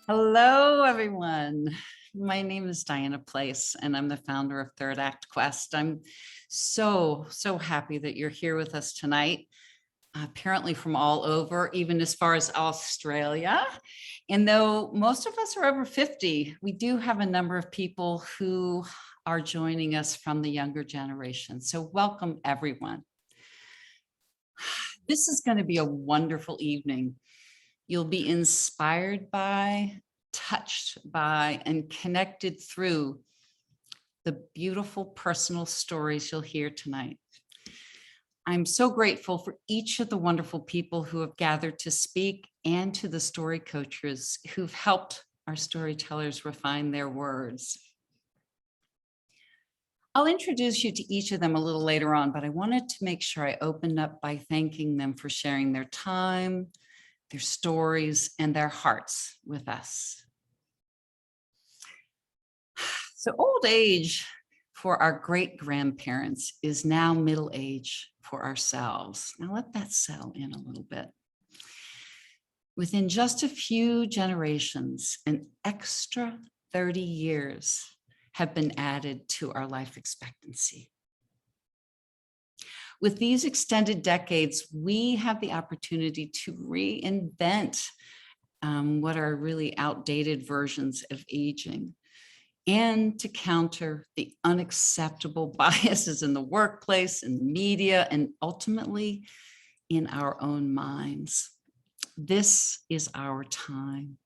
Hello, everyone. My name is DaNapoli, and I'm the founder of Third Act Quest. I'm so happy that you're here with us tonight, apparently from all over, even as far as Australia. And though most of us are over 50, we do have a number of people who are joining us from the younger generation. So welcome, everyone. This is going to be a wonderful evening. You'll be inspired by, touched by, and connected through the beautiful personal stories you'll hear tonight. I'm so grateful for each of the wonderful people who have gathered to speak and to the story coaches who've helped our storytellers refine their words. I'll introduce you to each of them a little later on, but I wanted to make sure I opened up by thanking them for sharing their time, their stories, and their hearts with us. So old age for our great-grandparents is now middle age for ourselves. Now let that settle in a little bit. Within just a few generations, an extra 30 years have been added to our life expectancy. With these extended decades, we have the opportunity to reinvent what are really outdated versions of aging and to counter the unacceptable biases in the workplace, in the media, and ultimately in our own minds. This is our time.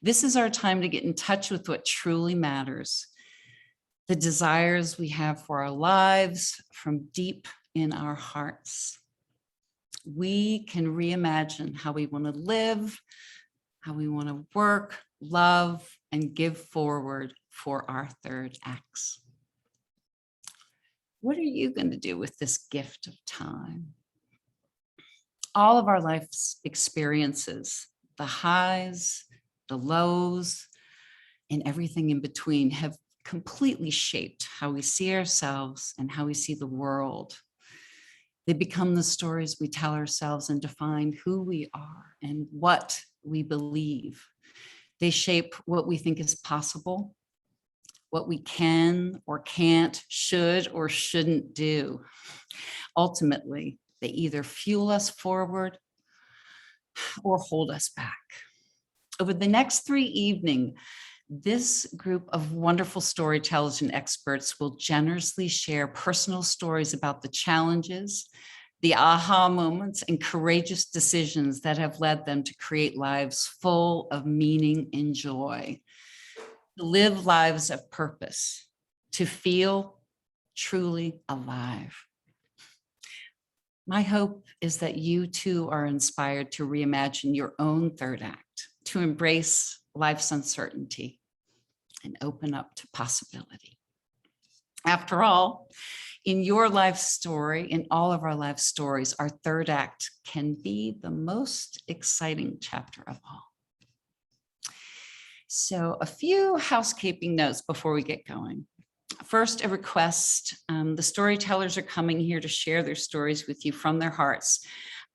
This is our time to get in touch with what truly matters, the desires we have for our lives from deep in our hearts. We can reimagine how we want to live, how we want to work, love, and give forward for our third acts. What are you going to do with this gift of time? All of our life's experiences, the highs, the lows, and everything in between have completely shaped how we see ourselves and how we see the world. They become the stories we tell ourselves and define who we are and what we believe. They shape what we think is possible, what we can or can't, should or shouldn't do. Ultimately, they either fuel us forward or hold us back. Over the next 3 evenings, this group of wonderful storytellers and experts will generously share personal stories about the challenges, the aha moments, and courageous decisions that have led them to create lives full of meaning and joy, to live lives of purpose, to feel truly alive. My hope is that you too are inspired to reimagine your own third act, to embrace life's uncertainty and open up to possibility. After all, in your life story, in all of our life stories, our third act can be the most exciting chapter of all. So a few housekeeping notes before we get going. First, a request. The storytellers are coming here to share their stories with you from their hearts.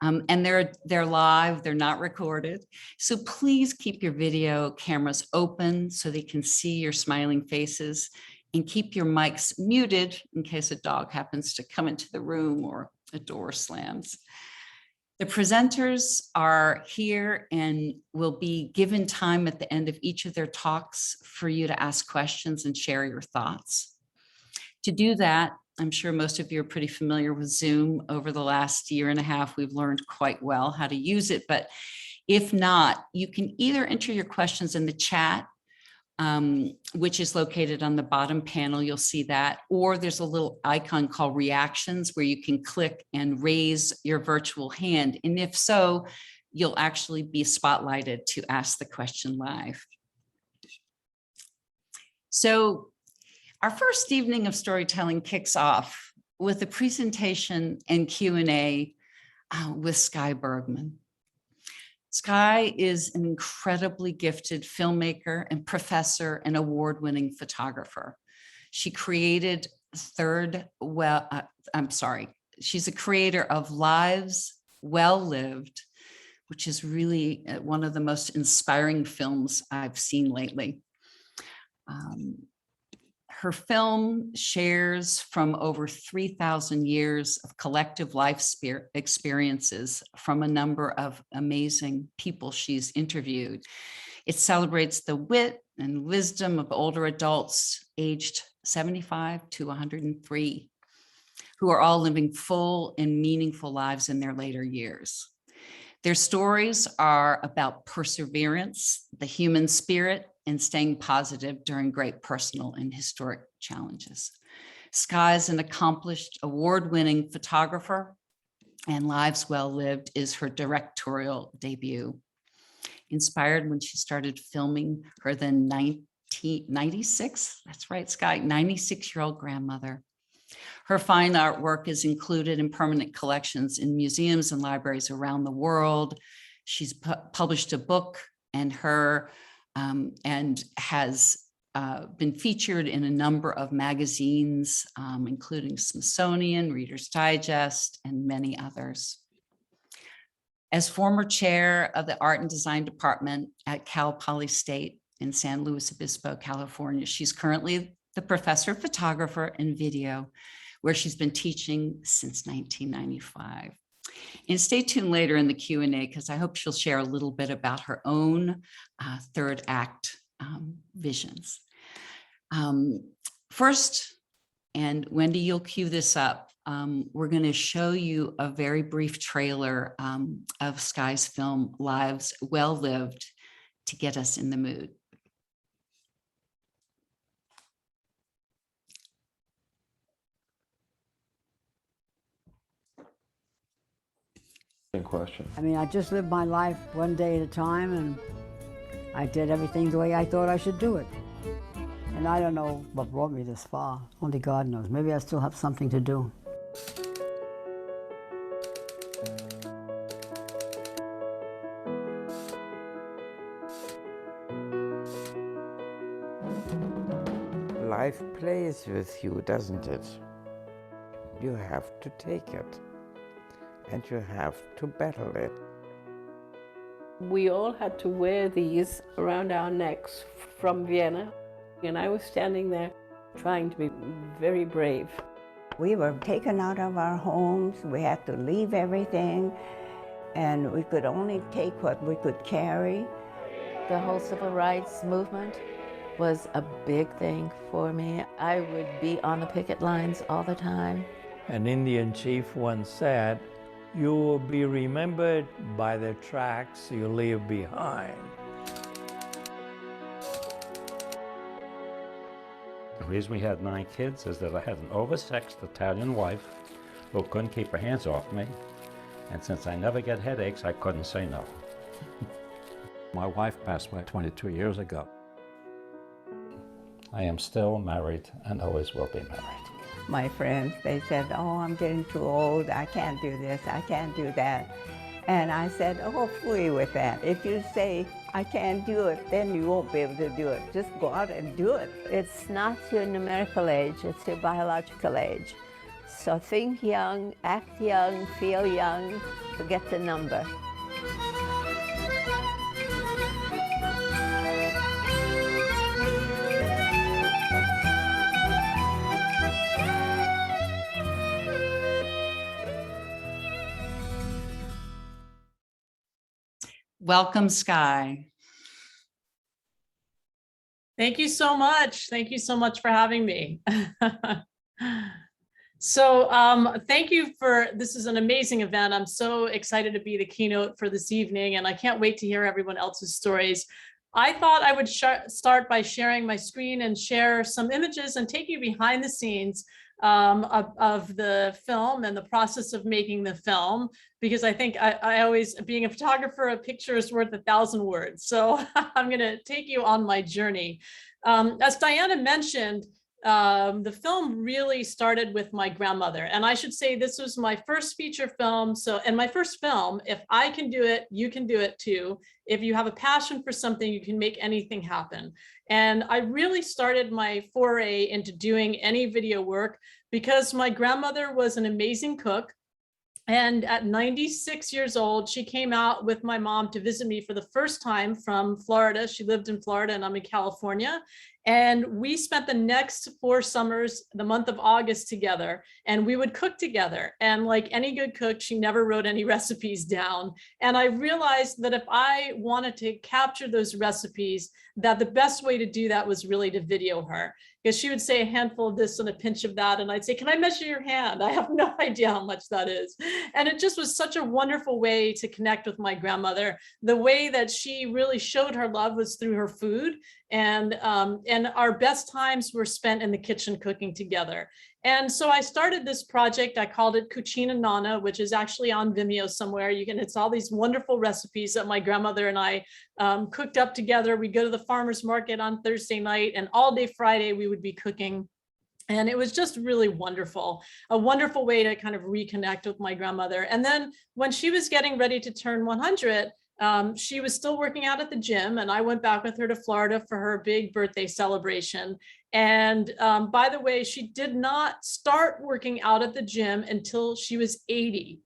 And they're live, they're not recorded. So please keep your video cameras open so they can see your smiling faces, and keep your mics muted in case a dog happens to come into the room or a door slams. The presenters are here and will be given time at the end of each of their talks for you to ask questions and share your thoughts. To do that, I'm sure most of you are pretty familiar with Zoom. Over the last year and a half, we've learned quite well how to use it. But if not, you can either enter your questions in the chat, which is located on the bottom panel. You'll see that. Or there's a little icon called reactions where you can click and raise your virtual hand. And if so, you'll actually be spotlighted to ask the question live. So our first evening of storytelling kicks off with a presentation and Q&A with Sky Bergman. Sky is an incredibly gifted filmmaker and professor and award-winning photographer. She's a creator of Lives Well Lived, which is really one of the most inspiring films I've seen lately. Her film shares from over 3,000 years of collective life experiences from a number of amazing people she's interviewed. It celebrates the wit and wisdom of older adults aged 75 to 103, who are all living full and meaningful lives in their later years. Their stories are about perseverance, the human spirit, and staying positive during great personal and historic challenges. Sky is an accomplished, award-winning photographer, and Lives Well Lived is her directorial debut. Inspired when she started filming her then 1996, that's right, Sky, 96-year-old grandmother. Her fine artwork is included in permanent collections in museums and libraries around the world. She's published a book and has been featured in a number of magazines, including Smithsonian, Reader's Digest, and many others. As former chair of the Art and Design Department at Cal Poly State in San Luis Obispo, California, she's currently the professor of photographer and video, where she's been teaching since 1995. And stay tuned later in the Q&A, because I hope she'll share a little bit about her own third act visions. First, and Wendy, you'll cue this up, we're going to show you a very brief trailer of Sky's film, Lives Well Lived, to get us in the mood. Question. I mean, I just lived my life one day at a time, and I did everything the way I thought I should do it. And I don't know what brought me this far. Only God knows. Maybe I still have something to do. Life plays with you, doesn't it? You have to take it. And you have to battle it. We all had to wear these around our necks from Vienna, and I was standing there trying to be very brave. We were taken out of our homes, we had to leave everything, and we could only take what we could carry. The whole civil rights movement was a big thing for me. I would be on the picket lines all the time. An Indian chief once said, "You will be remembered by the tracks you leave behind." The reason we had 9 kids is that I had an oversexed Italian wife who couldn't keep her hands off me. And since I never get headaches, I couldn't say no. My wife passed away 22 years ago. I am still married and always will be married. My friends, they said, "Oh, I'm getting too old, I can't do this, I can't do that." And I said, "Oh, free with that. If you say, I can't do it, then you won't be able to do it. Just go out and do it." It's not your numerical age, it's your biological age. So think young, act young, feel young, forget the number. Welcome, Sky. Thank you so much. Thank you so much for having me. So thank you for, this is an amazing event. I'm so excited to be the keynote for this evening, and I can't wait to hear everyone else's stories. I thought I would start by sharing my screen and share some images and take you behind the scenes of the film and the process of making the film, because I think I always, being a photographer, a picture is worth 1,000 words. So I'm going to take you on my journey. As Diana mentioned, the film really started with my grandmother, and I should say this was my first feature film. So, and my first film, if I can do it, you can do it too. If you have a passion for something, you can make anything happen. And I really started my foray into doing any video work because my grandmother was an amazing cook. And at 96 years old, she came out with my mom to visit me for the first time from Florida. She lived in Florida and I'm in California. And we spent the next 4 summers, the month of August together, and we would cook together. And like any good cook, she never wrote any recipes down. And I realized that if I wanted to capture those recipes, that the best way to do that was really to video her, because she would say a handful of this and a pinch of that. And I'd say, can I measure your hand? I have no idea how much that is. And it just was such a wonderful way to connect with my grandmother. The way that she really showed her love was through her food. And our best times were spent in the kitchen cooking together. And so I started this project. I called it Cucina Nonna, which is actually on Vimeo somewhere. It's all these wonderful recipes that my grandmother and I cooked up together. We go to the farmer's market on Thursday night, and all day Friday we would be cooking. And it was just really wonderful, a wonderful way to kind of reconnect with my grandmother. And then when she was getting ready to turn 100, she was still working out at the gym, and I went back with her to Florida for her big birthday celebration. And by the way, she did not start working out at the gym until she was 80.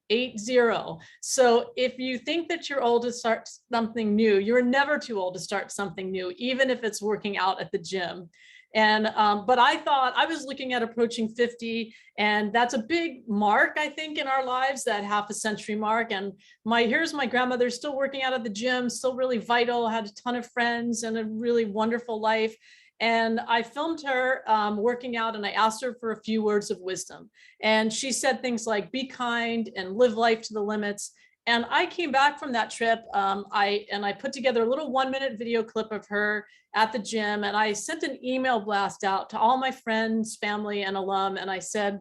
So if you think that you're old to start something new, you're never too old to start something new, even if it's working out at the gym. And but I thought, I was looking at approaching 50, and that's a big mark, I think, in our lives, that half a century mark. And here's my grandmother still working out at the gym, still really vital, had a ton of friends and a really wonderful life. And I filmed her working out, and I asked her for a few words of wisdom. And she said things like, be kind and live life to the limits. And I came back from that trip, I put together a little 1-minute video clip of her at the gym, and I sent an email blast out to all my friends, family, and alum. And I said,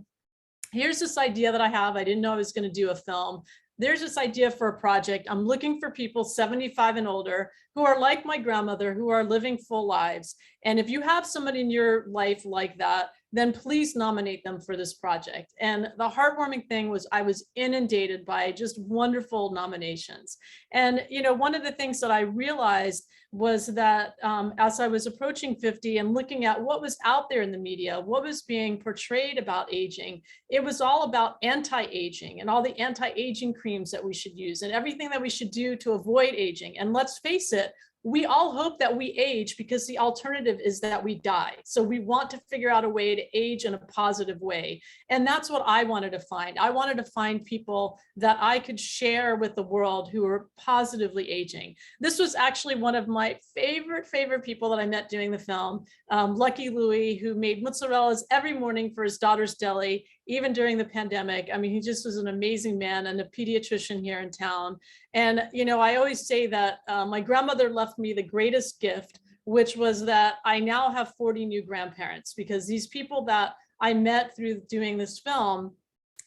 here's this idea that I have. I didn't know I was going to do a film. There's this idea for a project. I'm looking for people 75 and older who are like my grandmother, who are living full lives. And if you have somebody in your life like that, then please nominate them for this project. And the heartwarming thing was I was inundated by just wonderful nominations. And, one of the things that I realized was that as I was approaching 50 and looking at what was out there in the media, what was being portrayed about aging, it was all about anti-aging and all the anti-aging creams that we should use and everything that we should do to avoid aging. And let's face it, we all hope that we age because the alternative is that we die. So we want to figure out a way to age in a positive way. And that's what I wanted to find. I wanted to find people that I could share with the world who are positively aging. This was actually one of my favorite people that I met doing the film, Lucky Louie, who made mozzarellas every morning for his daughter's deli, even during the pandemic. I mean, he just was an amazing man and a pediatrician here in town. And, I always say that my grandmother left me the greatest gift, which was that I now have 40 new grandparents, because these people that I met through doing this film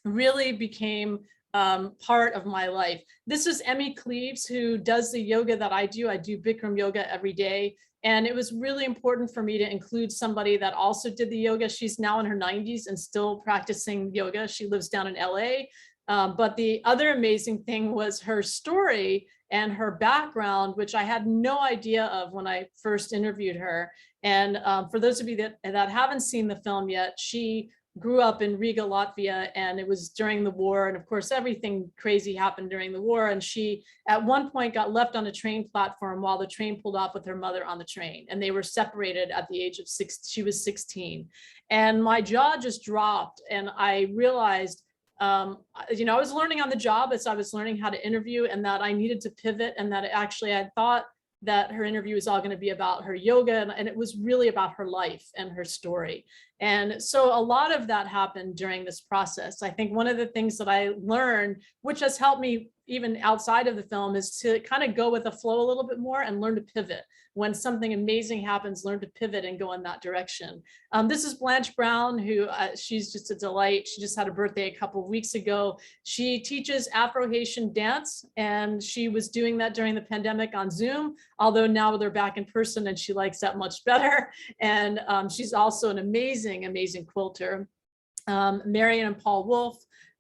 really became part of my life. This is Emmy Cleaves, who does the yoga that I do. I do Bikram yoga every day. And it was really important for me to include somebody that also did the yoga. She's now in her 90s and still practicing yoga. She lives down in LA. But the other amazing thing was her story and her background, which I had no idea of when I first interviewed her. And for those of you that haven't seen the film yet, she grew up in Riga, Latvia, and it was during the war. And of course, everything crazy happened during the war. And she, at one point, got left on a train platform while the train pulled off with her mother on the train. And they were separated at the age of 6. She was 16. And my jaw just dropped. And I realized, I was learning on the job as I was learning how to interview, and that I needed to pivot, and that actually I thought that her interview was all going to be about her yoga, and it was really about her life and her story. And so a lot of that happened during this process. I think one of the things that I learned, which has helped me even outside of the film, is to kind of go with the flow a little bit more and learn to pivot. When something amazing happens, learn to pivot and go in that direction. This is Blanche Brown, who she's just a delight. She just had a birthday a couple of weeks ago. She teaches Afro-Haitian dance, and she was doing that during the pandemic on Zoom, although now they're back in person and she likes that much better. And she's also an amazing quilter. Marion and Paul Wolf,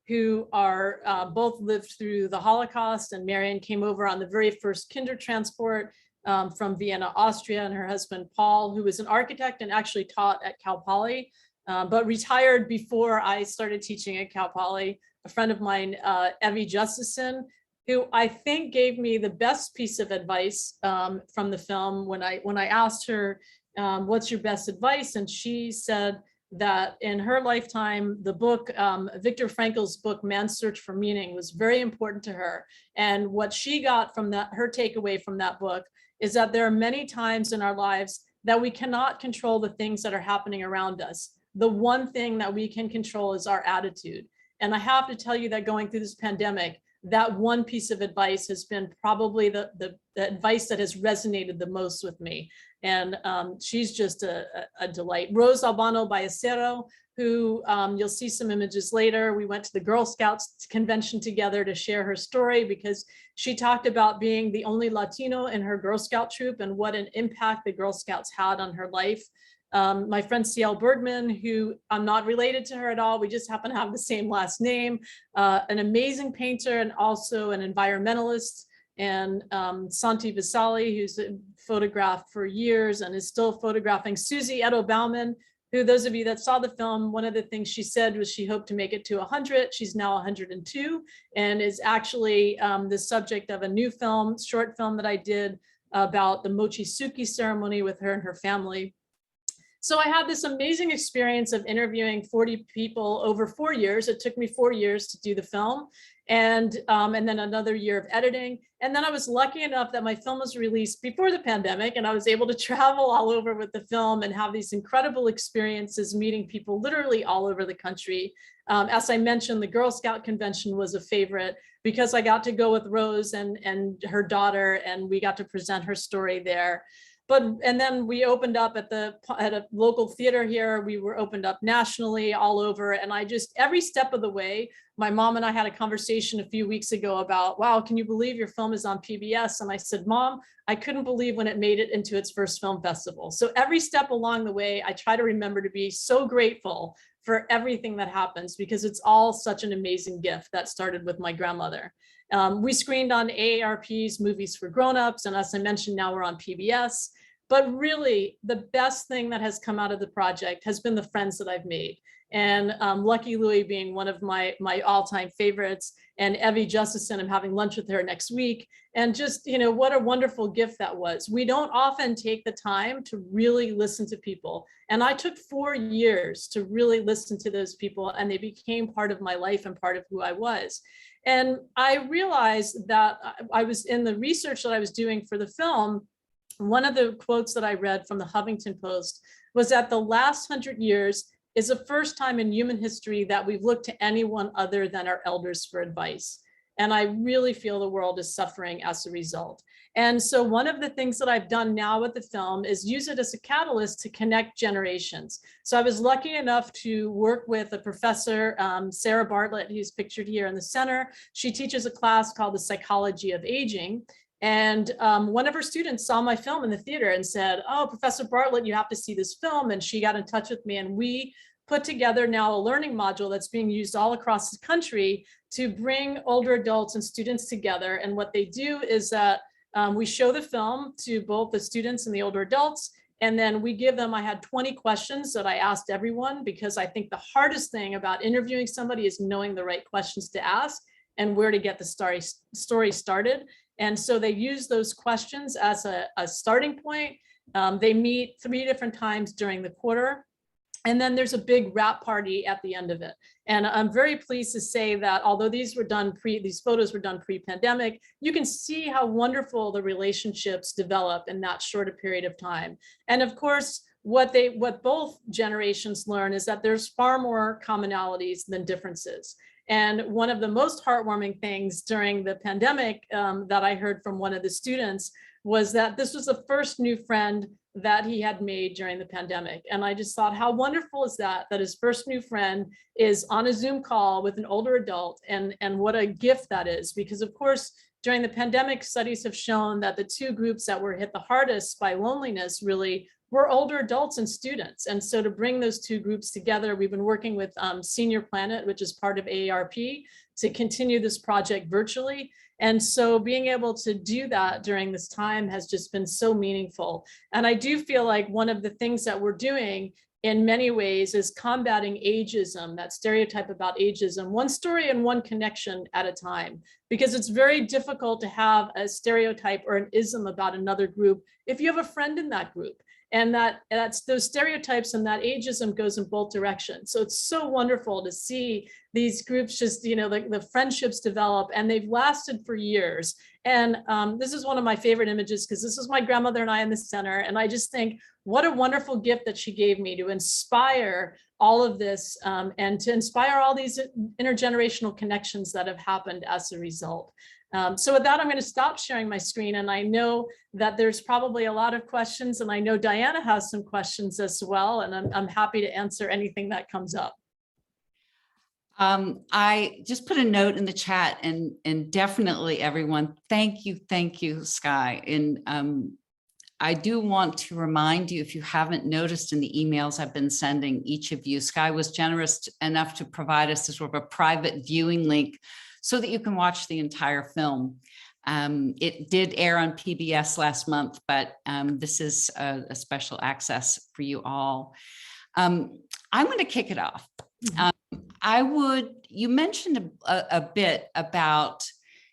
who are both lived through the Holocaust, and Marion came over on the very first Kinder transport from Vienna, Austria, and her husband, Paul, who was an architect and actually taught at Cal Poly, but retired before I started teaching at Cal Poly a friend of mine, Evie Justison, who I think gave me the best piece of advice from the film when I asked her, what's your best advice? And she said that in her lifetime, the book, Viktor Frankl's book, Man's Search for Meaning, was very important to her. And what she got from that, her takeaway from that book, is that there are many times in our lives that we cannot control the things that are happening around us. The one thing that we can control is our attitude. And I have to tell you that going through this pandemic, that one piece of advice has been probably the advice that has resonated the most with me. And she's just a delight. Rose Albano Ballestero, who you'll see some images later. We went to the Girl Scouts convention together to share her story, because she talked about being the only Latino in her Girl Scout troop and what an impact the Girl Scouts had on her life. My friend Sky Bergman, who I'm not related to her at all, we just happen to have the same last name, an amazing painter and also an environmentalist, and Santi Visali, who's photographed for years and is still photographing. Susie Edo Bauman, who, those of you that saw the film, one of the things she said was she hoped to make it to 100. She's now 102 and is actually the subject of a new film, short film that I did about the Mochisuki ceremony with her and her family. So I had this amazing experience of interviewing 40 people over 4 years. It took me 4 years to do the film, and then another year of editing. And then I was lucky enough that my film was released before the pandemic, and I was able to travel all over with the film and have these incredible experiences meeting people literally all over the country. As I mentioned, the Girl Scout convention was a favorite because I got to go with Rose and her daughter, and we got to present her story there. And then we opened up at a local theater here. We were opened up nationally all over. And I just, every step of the way, my mom and I had a conversation a few weeks ago about, wow, can you believe your film is on PBS? And I said, Mom, I couldn't believe when it made it into its first film festival. So every step along the way, I try to remember to be so grateful for everything that happens, because it's all such an amazing gift that started with my grandmother. We screened on AARP's Movies for Grownups, and as I mentioned, now we're on PBS. But really, the best thing that has come out of the project has been the friends that I've made. And Lucky Louie being one of my all-time favorites, and Evie Justison, I'm having lunch with her next week. And just, you know, what a wonderful gift that was. We don't often take the time to really listen to people. And I took 4 years to really listen to those people, and they became part of my life and part of who I was. And I realized that I was in the research that I was doing for the film. One of the quotes that I read from the Huffington Post was that the last 100 years is the first time in human history that we've looked to anyone other than our elders for advice. And I really feel the world is suffering as a result. And so one of the things that I've done now with the film is use it as a catalyst to connect generations. So I was lucky enough to work with a professor, Sarah Bartlett, who's pictured here in the center. She teaches a class called The Psychology of Aging. And one of her students saw my film in the theater and said, oh, Professor Bartlett, you have to see this film. And she got in touch with me, and we put together now a learning module that's being used all across the country to bring older adults and students together. And what they do is that we show the film to both the students and the older adults. And then we give them, I had 20 questions that I asked everyone, because I think the hardest thing about interviewing somebody is knowing the right questions to ask and where to get the story started. And so they use those questions as a starting point. They meet 3 different times during the quarter. And then there's a big wrap party at the end of it. And I'm very pleased to say that although these photos were done pre-pandemic, you can see how wonderful the relationships develop in that shorter period of time. And of course, what both generations learn is that there's far more commonalities than differences. And one of the most heartwarming things during the pandemic that I heard from one of the students was that this was the first new friend that he had made during the pandemic. And I just thought, how wonderful is that his first new friend is on a Zoom call with an older adult, and what a gift that is. Because of course, during the pandemic, studies have shown that the 2 groups that were hit the hardest by loneliness really were older adults and students. And so to bring those 2 groups together, we've been working with Senior Planet, which is part of AARP, to continue this project virtually. And so being able to do that during this time has just been so meaningful. And I do feel like one of the things that we're doing in many ways is combating ageism, that stereotype about ageism, one story and one connection at a time, because it's very difficult to have a stereotype or an ism about another group if you have a friend in that group. And that's those stereotypes and that ageism goes in both directions. So it's so wonderful to see these groups just, the friendships develop, and they've lasted for years. And this is one of my favorite images, because this is my grandmother and I in the center. And I just think, what a wonderful gift that she gave me to inspire all of this, and to inspire all these intergenerational connections that have happened as a result. So with that, I'm going to stop sharing my screen. And I know that there's probably a lot of questions, and I know Diana has some questions as well. And I'm happy to answer anything that comes up. I just put a note in the chat, and definitely everyone, thank you, Sky. And I do want to remind you, if you haven't noticed in the emails I've been sending each of you, Sky was generous enough to provide us sort of a private viewing link so that you can watch the entire film. It did air on PBS last month, but this is a special access for you all. I'm going to kick it off. You mentioned a bit about,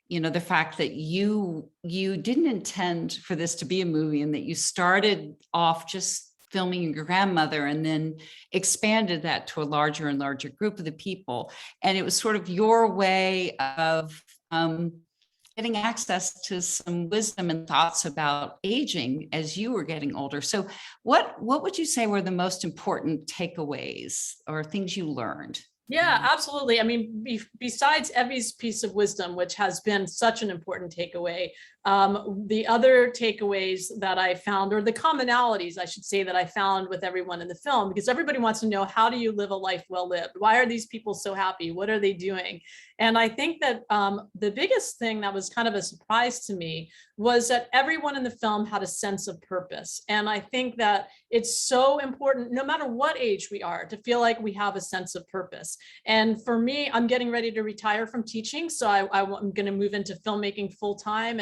the fact that you didn't intend for this to be a movie, and that you started off just filming your grandmother and then expanded that to a larger and larger group of the people. And it was sort of your way of getting access to some wisdom and thoughts about aging as you were getting older. So what would you say were the most important takeaways or things you learned? Yeah, absolutely. I mean, besides Evie's piece of wisdom, which has been such an important takeaway, the other takeaways that I found, or the commonalities, I should say, that I found with everyone in the film, because everybody wants to know, how do you live a life well lived? Why are these people so happy? What are they doing? And I think that the biggest thing that was kind of a surprise to me was that everyone in the film had a sense of purpose. And I think that it's so important, no matter what age we are, to feel like we have a sense of purpose. And for me, I'm getting ready to retire from teaching. So I'm going to move into filmmaking full time,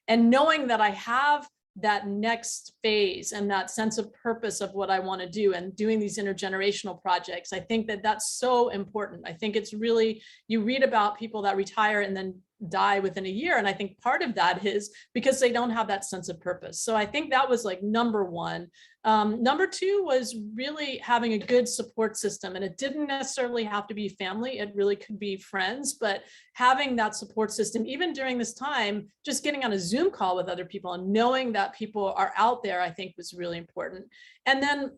and knowing that I have that next phase and that sense of purpose of what I want to do, and doing these intergenerational projects. I think that that's so important. I think it's really, you read about people that retire and then die within a year. And I think part of that is because they don't have that sense of purpose. So I think that was like number one. Number two was really having a good support system. And it didn't necessarily have to be family. It really could be friends, but having that support system, even during this time, just getting on a Zoom call with other people and knowing that people are out there, I think was really important. And then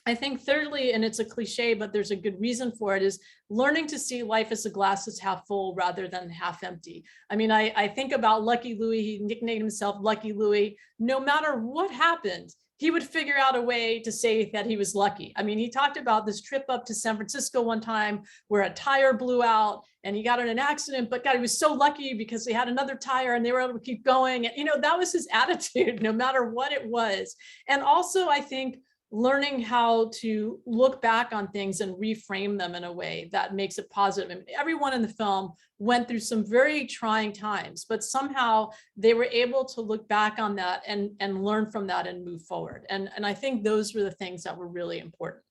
I think thirdly, and it's a cliche, but there's a good reason for it, is learning to see life as a glass is half full rather than half empty. I mean, I think about Lucky Louie. He nicknamed himself Lucky Louie. No matter what happened, he would figure out a way to say that he was lucky. I mean, he talked about this trip up to San Francisco one time where a tire blew out and he got in an accident, but God, he was so lucky because they had another tire and they were able to keep going. And, that was his attitude, no matter what it was. And also, I think, learning how to look back on things and reframe them in a way that makes it positive. And everyone in the film went through some very trying times, but somehow they were able to look back on that and learn from that and move forward. And I think those were the things that were really important.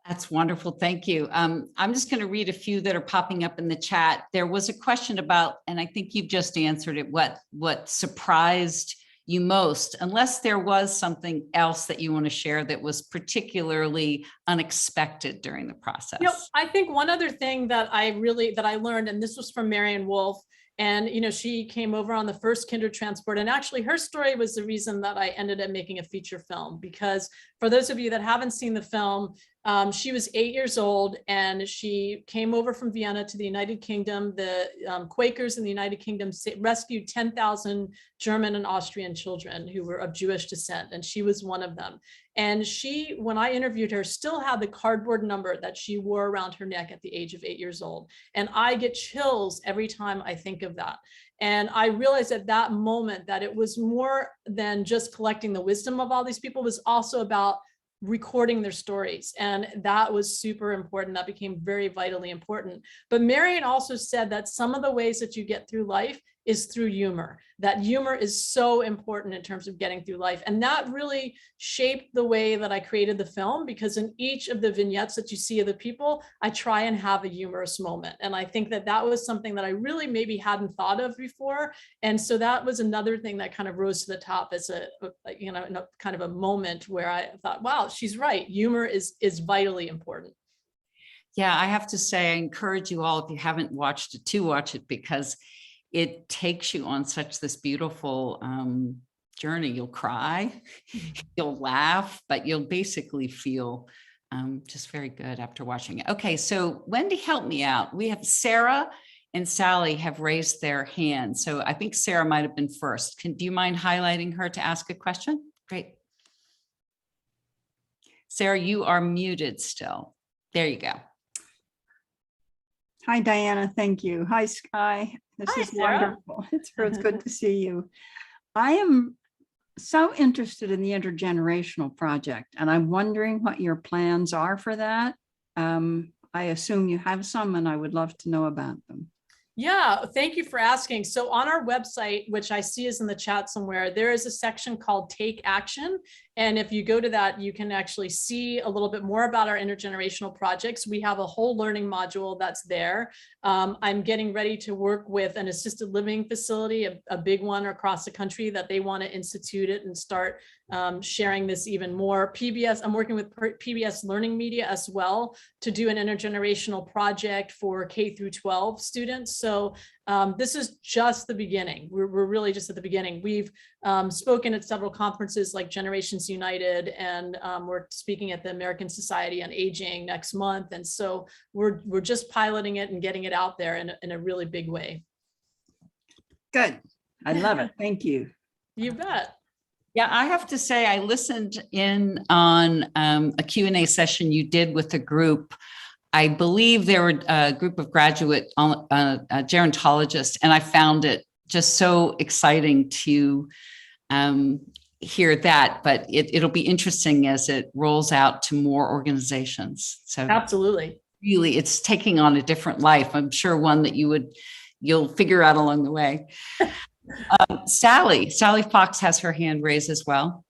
That's wonderful. Thank you. I'm just going to read a few that are popping up in the chat. There was a question about, and I think you've just answered it, what surprised you most, unless there was something else that you want to share that was particularly unexpected during the process. I think one other thing that I learned, and this was from Marion Wolf, and she came over on the first Kinder Transport, and actually her story was the reason that I ended up making a feature film, because for those of you that haven't seen the film, she was 8 years old and she came over from Vienna to the United Kingdom. The Quakers in the United Kingdom rescued 10,000 German and Austrian children who were of Jewish descent, and she was one of them. And she, when I interviewed her, still had the cardboard number that she wore around her neck at the age of 8 years old. And I get chills every time I think of that. And I realized at that moment that it was more than just collecting the wisdom of all these people. It was also about recording their stories. And that was super important. That became very vitally important. But Marion also said that some of the ways that you get through life is through humor. That humor is so important in terms of getting through life. And that really shaped the way that I created the film, because in each of the vignettes that you see of the people, I try and have a humorous moment. And I think that that was something that I really maybe hadn't thought of before. And so that was another thing that kind of rose to the top as a kind of a moment where I thought, wow, she's right. Humor is vitally important. Yeah, I have to say, I encourage you all, if you haven't watched it, to watch it, because it takes you on such this beautiful journey. You'll cry, you'll laugh, but you'll basically feel just very good after watching it. Okay, so Wendy, help me out. We have Sarah and Sally have raised their hands. So I think Sarah might have been first. Do you mind highlighting her to ask a question? Great. Sarah, you are muted still. There you go. Hi, Diana. Thank you. Hi, Sky. This Hi, is Sarah. wonderful. It's good to see you. I am so interested in the intergenerational project, and I'm wondering what your plans are for that. I assume you have some, and I would love to know about them. Yeah, thank you for asking. So on our website, which I see is in the chat somewhere, there is a section called Take Action. And if you go to that, you can actually see a little bit more about our intergenerational projects. We have a whole learning module that's there. I'm getting ready to work with an assisted living facility, a big one across the country, that they want to institute it and start sharing this even more. PBS, I'm working with PBS Learning Media as well to do an intergenerational project for K through 12 students. So this is just the beginning. We're really just at the beginning. We've spoken at several conferences like Generations United, and we're speaking at the American Society on Aging next month. And so we're just piloting it and getting it out there in a really big way. Good. I love it. Thank you. You bet. Yeah, I have to say, I listened in on a Q&A session you did with a group. I believe there were a group of graduate gerontologists, and I found it just so exciting to hear that, but it'll be interesting as it rolls out to more organizations. So absolutely. Really, it's taking on a different life. I'm sure one that you'll figure out along the way. Sally Fox has her hand raised as well.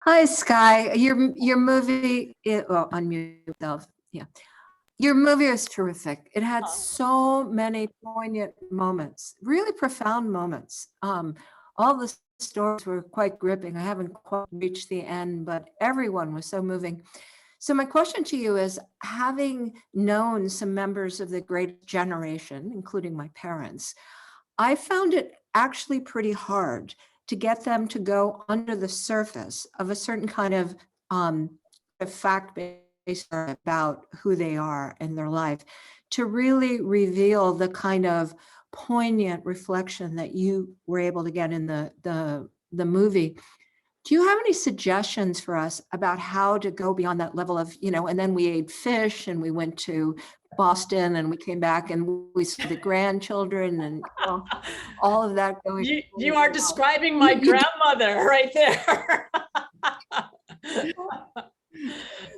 Hi, Sky. Your movie, unmute yourself. Yeah. Your movie is terrific. It had so many poignant moments, really profound moments. All the stories were quite gripping. I haven't quite reached the end, but everyone was so moving. So my question to you is, having known some members of the great generation, including my parents, I found it actually pretty hard to get them to go under the surface of a certain kind of fact-based about who they are in their life, to really reveal the kind of poignant reflection that you were able to get in the movie. Do you have any suggestions for us about how to go beyond that level of, and then we ate fish and we went to Boston and we came back and we saw the grandchildren and all of that going. You are describing my grandmother right there.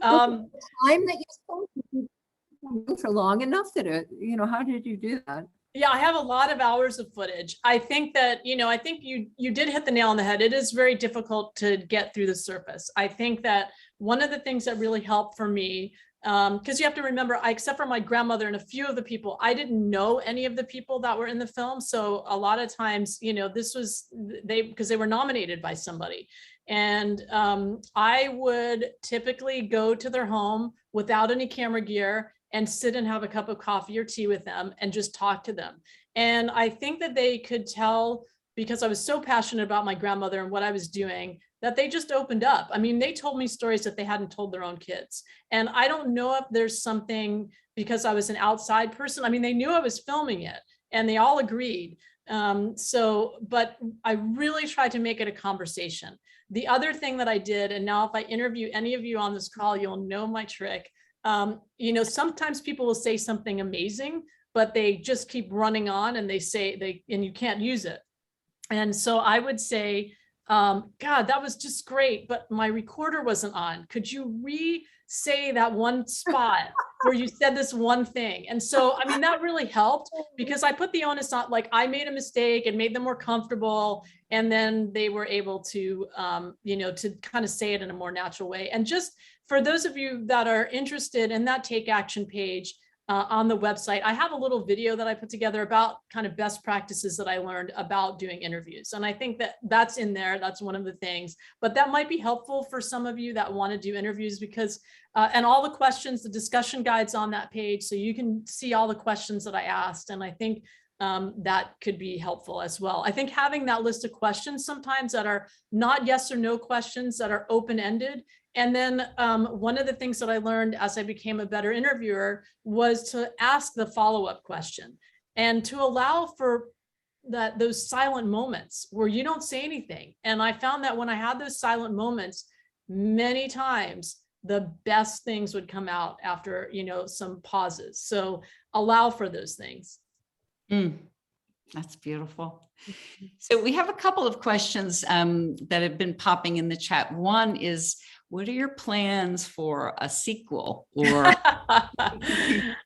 Time that you spent for long enough that how did you do that? Yeah, I have a lot of hours of footage. I think that, I think you did hit the nail on the head. It is very difficult to get through the surface. I think that one of the things that really helped for me, because you have to remember, except for my grandmother and a few of the people, I didn't know any of the people that were in the film. So a lot of times, this was because they were nominated by somebody. And I would typically go to their home without any camera gear and sit and have a cup of coffee or tea with them and just talk to them. And I think that they could tell, because I was so passionate about my grandmother and what I was doing, that they just opened up. I mean, they told me stories that they hadn't told their own kids. And I don't know if there's something, because I was an outside person. I mean, they knew I was filming it and they all agreed. But I really tried to make it a conversation. The other thing that I did, and now if I interview any of you on this call, you'll know my trick. Sometimes people will say something amazing, but they just keep running on and and you can't use it. And so I would say, God, that was just great, but my recorder wasn't on. Could you re-say that one spot where you said this one thing? And so, I mean, that really helped because I put the onus on, like, I made a mistake and made them more comfortable. And then they were able to, to kind of say it in a more natural way. And just for those of you that are interested in that Take Action page, on the website, I have a little video that I put together about kind of best practices that I learned about doing interviews. And I think that that's in there. That's one of the things, but that might be helpful for some of you that want to do interviews because, and all the questions, the discussion guides on that page. So you can see all the questions that I asked. And I think that could be helpful as well. I think having that list of questions sometimes that are not yes or no questions that are open-ended. And then one of the things that I learned as I became a better interviewer was to ask the follow-up question and to allow for those silent moments where you don't say anything. And I found that when I had those silent moments, many times the best things would come out after, some pauses. So allow for those things. That's beautiful. So we have a couple of questions that have been popping in the chat. One is, what are your plans for a sequel? Or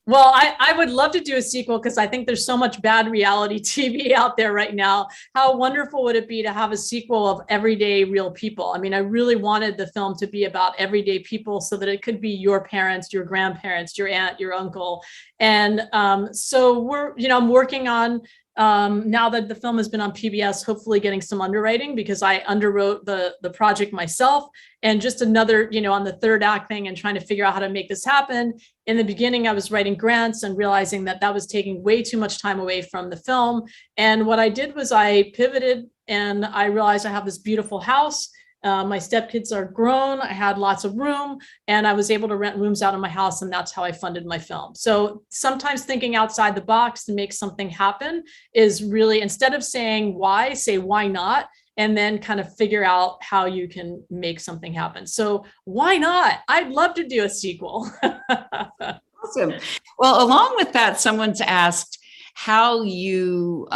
well, I would love to do a sequel because I think there's so much bad reality TV out there right now. How wonderful would it be to have a sequel of everyday real people? I mean, I really wanted the film to be about everyday people so that it could be your parents, your grandparents, your aunt, your uncle. And so I'm working on, now that the film has been on PBS, hopefully getting some underwriting because I underwrote the project myself, and just another, on the third act thing and trying to figure out how to make this happen. In the beginning, I was writing grants and realizing that that was taking way too much time away from the film. And what I did was I pivoted and I realized I have this beautiful house. My stepkids are grown. I had lots of room and I was able to rent rooms out of my house. And that's how I funded my film. So sometimes thinking outside the box to make something happen is really, instead of saying why, say why not, and then kind of figure out how you can make something happen. So why not? I'd love to do a sequel. Awesome. Well, along with that, someone's asked how you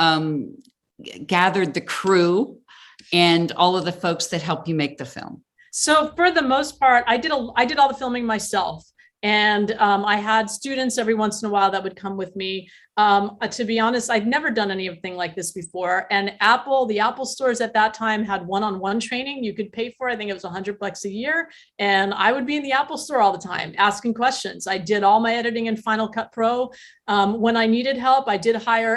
gathered the crew and all of the folks that help you make the film. So for the most part, I did all the filming myself. And I had students every once in a while that would come with me. To be honest, I'd never done anything like this before. And the Apple stores at that time had one-on-one training you could pay for. I think it was $100 a year. And I would be in the Apple store all the time asking questions. I did all my editing in Final Cut Pro. When I needed help, I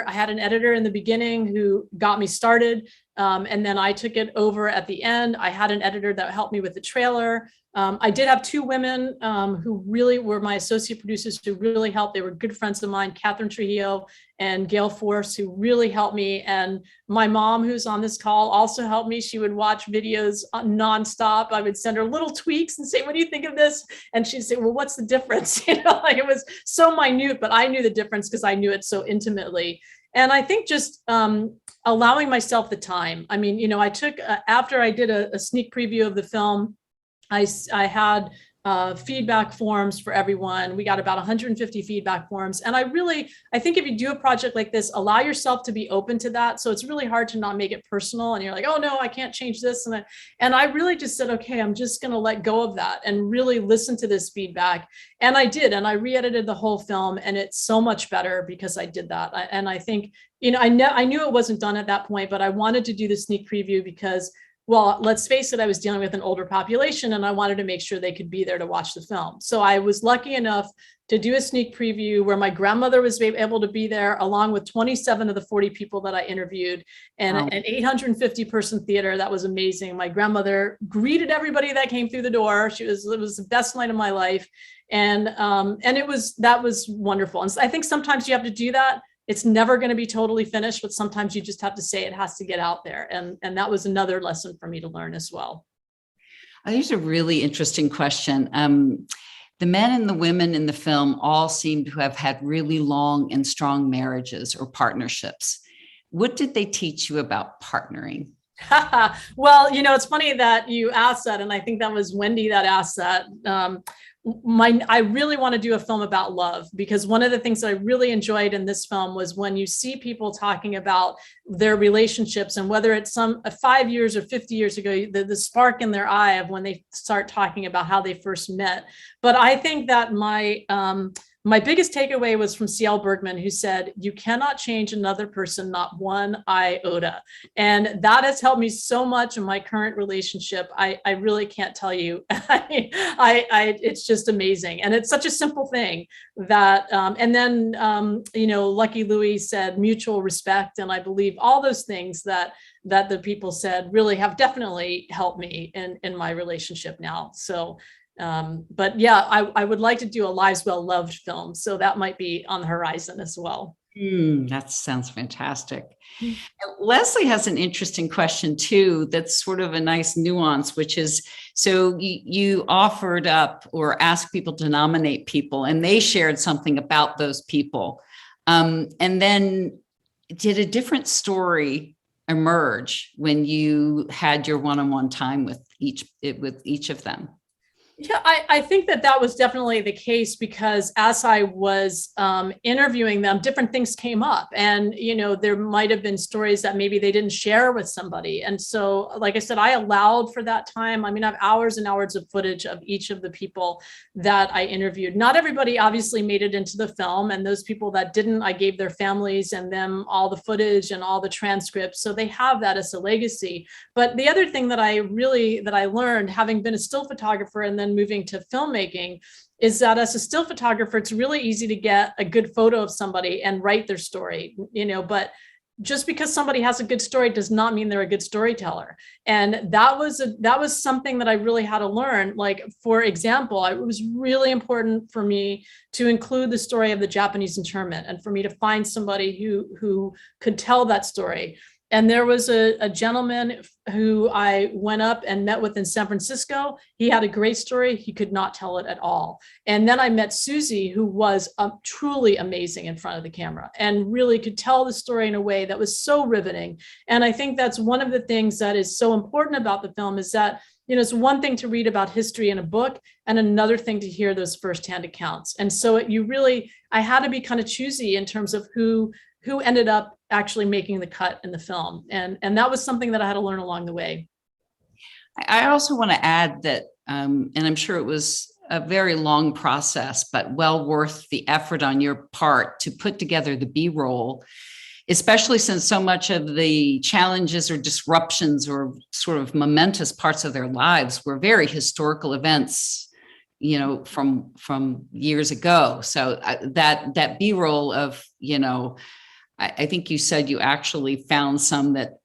had an editor in the beginning who got me started. And then I took it over at the end. I had an editor that helped me with the trailer. I did have two women who really were my associate producers who really helped. They were good friends of mine, Catherine Trujillo and Gail Force, who really helped me. And my mom, who's on this call, also helped me. She would watch videos nonstop. I would send her little tweaks and say, what do you think of this? And she'd say, well, what's the difference? Like it was so minute, but I knew the difference because I knew it so intimately. And I think just allowing myself the time. I mean, I took, after I did a sneak preview of the film, I had feedback forms for everyone. We got about 150 feedback forms. And I think if you do a project like this, allow yourself to be open to that. So it's really hard to not make it personal. And you're like, oh no, I can't change this. And I really just said, okay, I'm just going to let go of that and really listen to this feedback. And I did, and I re-edited the whole film and it's so much better because I did that. And I think, I knew it wasn't done at that point, but I wanted to do the sneak preview because, well, let's face it, I was dealing with an older population and I wanted to make sure they could be there to watch the film. So I was lucky enough to do a sneak preview where my grandmother was able to be there along with 27 of the 40 people that I interviewed and an 850 person theater. That was amazing. My grandmother greeted everybody that came through the door. It was the best night of my life. And that was wonderful. And I think sometimes you have to do that. It's never going to be totally finished, but sometimes you just have to say it has to get out there. And that was another lesson for me to learn as well. Here's a really interesting question. The men and the women in the film all seem to have had really long and strong marriages or partnerships. What did they teach you about partnering? Well, it's funny that you asked that. And I think that was Wendy that asked that. I really want to do a film about love, because one of the things that I really enjoyed in this film was when you see people talking about their relationships, and whether it's 5 years or 50 years ago, the spark in their eye of when they start talking about how they first met. But I think that my biggest takeaway was from Sky Bergman, who said, "You cannot change another person, not one iota." And that has helped me so much in my current relationship. I really can't tell you. It's just amazing. And it's such a simple thing that, and then, Lucky Louie said mutual respect. And I believe all those things that the people said really have definitely helped me in my relationship now. So, but yeah, I would like to do a Lives Well Loved film. So that might be on the horizon as well. That sounds fantastic. Leslie has an interesting question too, that's sort of a nice nuance, which is, so you offered up or asked people to nominate people, and they shared something about those people. And then did a different story emerge when you had your one-on-one time with each of them? Yeah, I think that was definitely the case, because as I was interviewing them, different things came up, and there might have been stories that maybe they didn't share with somebody. And so, like I said, I allowed for that time. I mean, I have hours and hours of footage of each of the people that I interviewed. Not everybody obviously made it into the film, and those people that didn't, I gave their families and them all the footage and all the transcripts, so they have that as a legacy. But the other thing that I learned, having been a still photographer and then moving to filmmaking, is that as a still photographer, it's really easy to get a good photo of somebody and write their story, but just because somebody has a good story does not mean they're a good storyteller. And that was something that I really had to learn. Like, for example, it was really important for me to include the story of the Japanese internment, and for me to find somebody who could tell that story. And there was a gentleman who I went up and met with in San Francisco. He had a great story. He could not tell it at all. And then I met Susie, who was truly amazing in front of the camera and really could tell the story in a way that was so riveting. And I think that's one of the things that is so important about the film, is that it's one thing to read about history in a book and another thing to hear those firsthand accounts. And so I had to be kind of choosy in terms of who ended up actually making the cut in the film. And that was something that I had to learn along the way. I also want to add that, and I'm sure it was a very long process, but well worth the effort on your part to put together the B-roll, especially since so much of the challenges or disruptions or sort of momentous parts of their lives were very historical events, from years ago. So that B-roll of, I think you said you actually found some that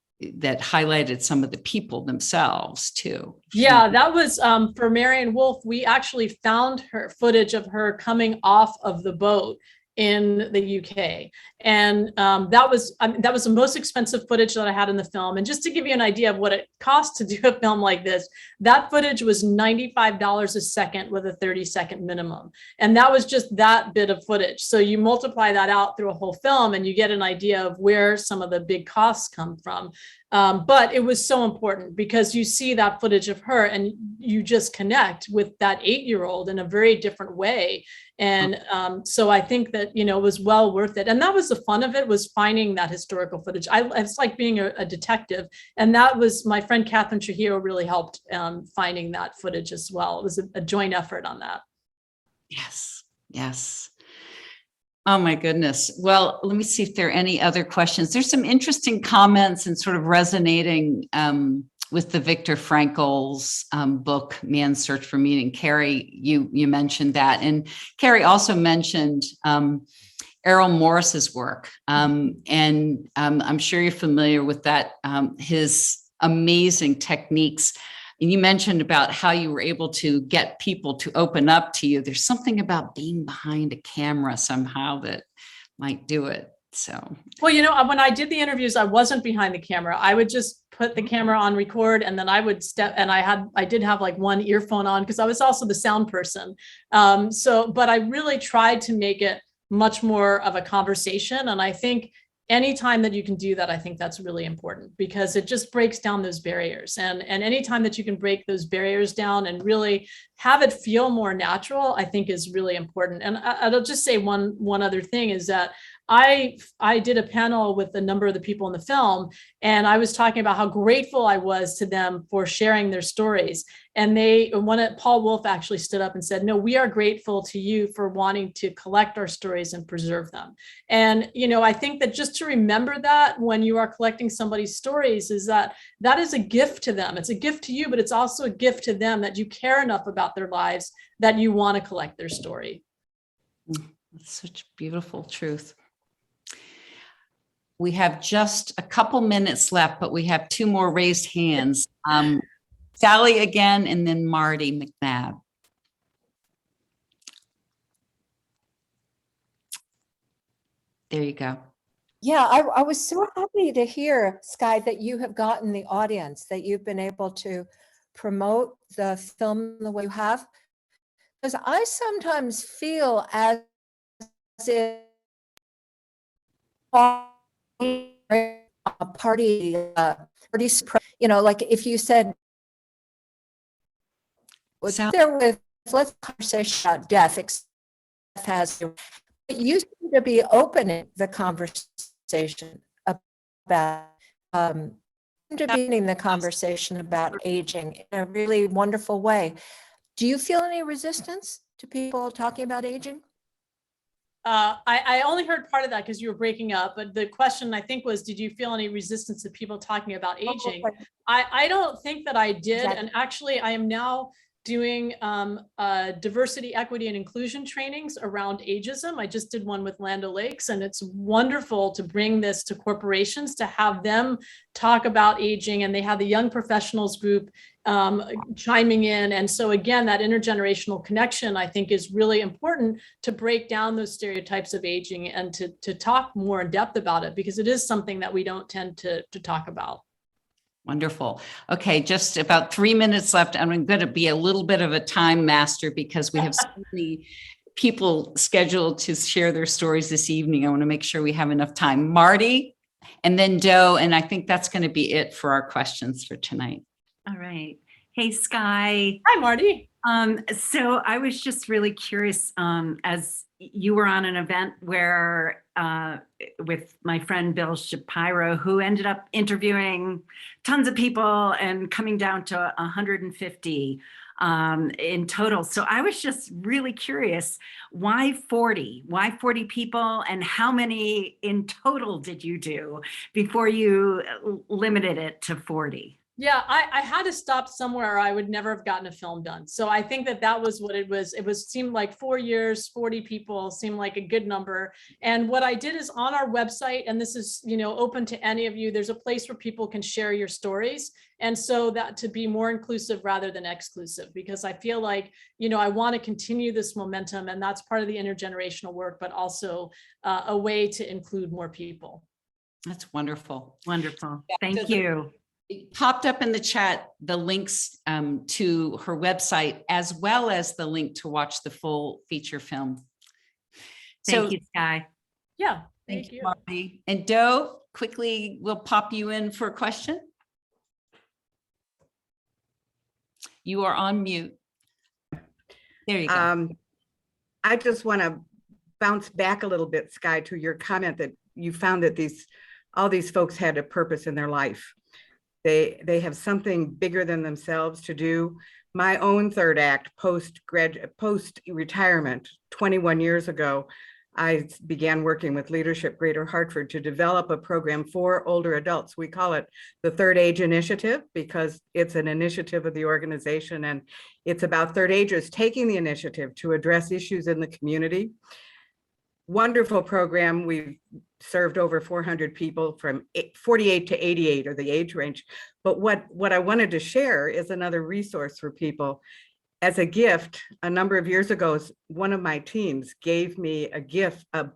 highlighted some of the people themselves too. Yeah, that was for Marion Wolf. We actually found her footage of her coming off of the boat in the UK. And that was the most expensive footage that I had in the film. And just to give you an idea of what it costs to do a film like this, that footage was $95 a second with a 30-second minimum. And that was just that bit of footage. So you multiply that out through a whole film and you get an idea of where some of the big costs come from. But it was so important because you see that footage of her and you just connect with that 8-year-old in a very different way. And so I think that, it was well worth it. And that was the fun of it, was finding that historical footage. It's like being a detective. And that was, my friend Catherine Trujillo really helped finding that footage as well. It was a joint effort on that. Yes, yes. Oh my goodness. Well, let me see if there are any other questions. There's some interesting comments and sort of resonating with the Viktor Frankl's book, Man's Search for Meaning. Carrie, you mentioned that. And Carrie also mentioned Errol Morris's work. And I'm sure you're familiar with that, his amazing techniques. And you mentioned about how you were able to get people to open up to you. There's something about being behind a camera somehow that might do it. So, well, when I did the interviews, I wasn't behind the camera. I would just put the camera on record, and then I would step, and I did have like one earphone on because I was also the sound person. But I really tried to make it much more of a conversation. And I think anytime that you can do that, I think that's really important, because it just breaks down those barriers. And anytime that you can break those barriers down and really have it feel more natural, I think is really important. And I'll just say one other thing is that I did a panel with a number of the people in the film, and I was talking about how grateful I was to them for sharing their stories. And Paul Wolf actually stood up and said, no, we are grateful to you for wanting to collect our stories and preserve them. And, I think that just to remember that when you are collecting somebody's stories is that is a gift to them. It's a gift to you, but it's also a gift to them that you care enough about their lives that you want to collect their story. That's such beautiful truth. We have just a couple minutes left, but we have two more raised hands. Sally again, and then Marty McNabb. There you go. Yeah, I was so happy to hear, Sky, that you have gotten the audience, that you've been able to promote the film the way you have. Because I sometimes feel as if a party, like if you said, there with, let's conversation about death, it used to be opening the conversation about intervening the conversation about aging in a really wonderful way. Do you feel any resistance to people talking about aging? I only heard part of that because you were breaking up, but the question I think was, did you feel any resistance to people talking about aging? I don't think that I did. Exactly. And actually I am now doing diversity, equity, and inclusion trainings around ageism. I just did one with Land O'Lakes, and it's wonderful to bring this to corporations, to have them talk about aging, and they have the young professionals group chiming in. And so again, that intergenerational connection, I think, is really important to break down those stereotypes of aging and to talk more in depth about it, because it is something that we don't tend to talk about. Wonderful. Okay, just about 3 minutes left. And I'm going to be a little bit of a time master because we have so many people scheduled to share their stories this evening. I want to make sure we have enough time. Marty, and then Doe, and I think that's going to be it for our questions for tonight. All right. Hey, Sky. Hi, Marty. So I was just really curious, as you were on an event where with my friend Bill Shapiro, who ended up interviewing tons of people and coming down to 150 in total. So I was just really curious, why 40? Why 40 people, and how many in total did you do before you limited it to 40? Yeah, I had to stop somewhere or I would never have gotten a film done. So I think that was what it was. Seemed like 4 years, 40 people seemed like a good number. And what I did is on our website, and this is, open to any of you, there's a place where people can share your stories. And so that to be more inclusive rather than exclusive, because I feel like, I want to continue this momentum, and that's part of the intergenerational work, but also a way to include more people. That's wonderful. Wonderful. Thank you. It popped up in the chat the links to her website, as well as the link to watch the full feature film. Thank you, Sky. Yeah, thank you, Marty. And Doe, quickly, we'll pop you in for a question. You are on mute. There you go. I just want to bounce back a little bit, Sky, to your comment that you found that all these folks had a purpose in their life. They have something bigger than themselves to do. My own third act post-retirement 21 years ago, I began working with Leadership Greater Hartford to develop a program for older adults. We call it the Third Age Initiative because it's an initiative of the organization, and it's about third agers taking the initiative to address issues in the community. Wonderful program. We've served over 400 people from 48 to 88 or the age range. But what I wanted to share is another resource for people. As a gift, a number of years ago, one of my teams gave me a gift, a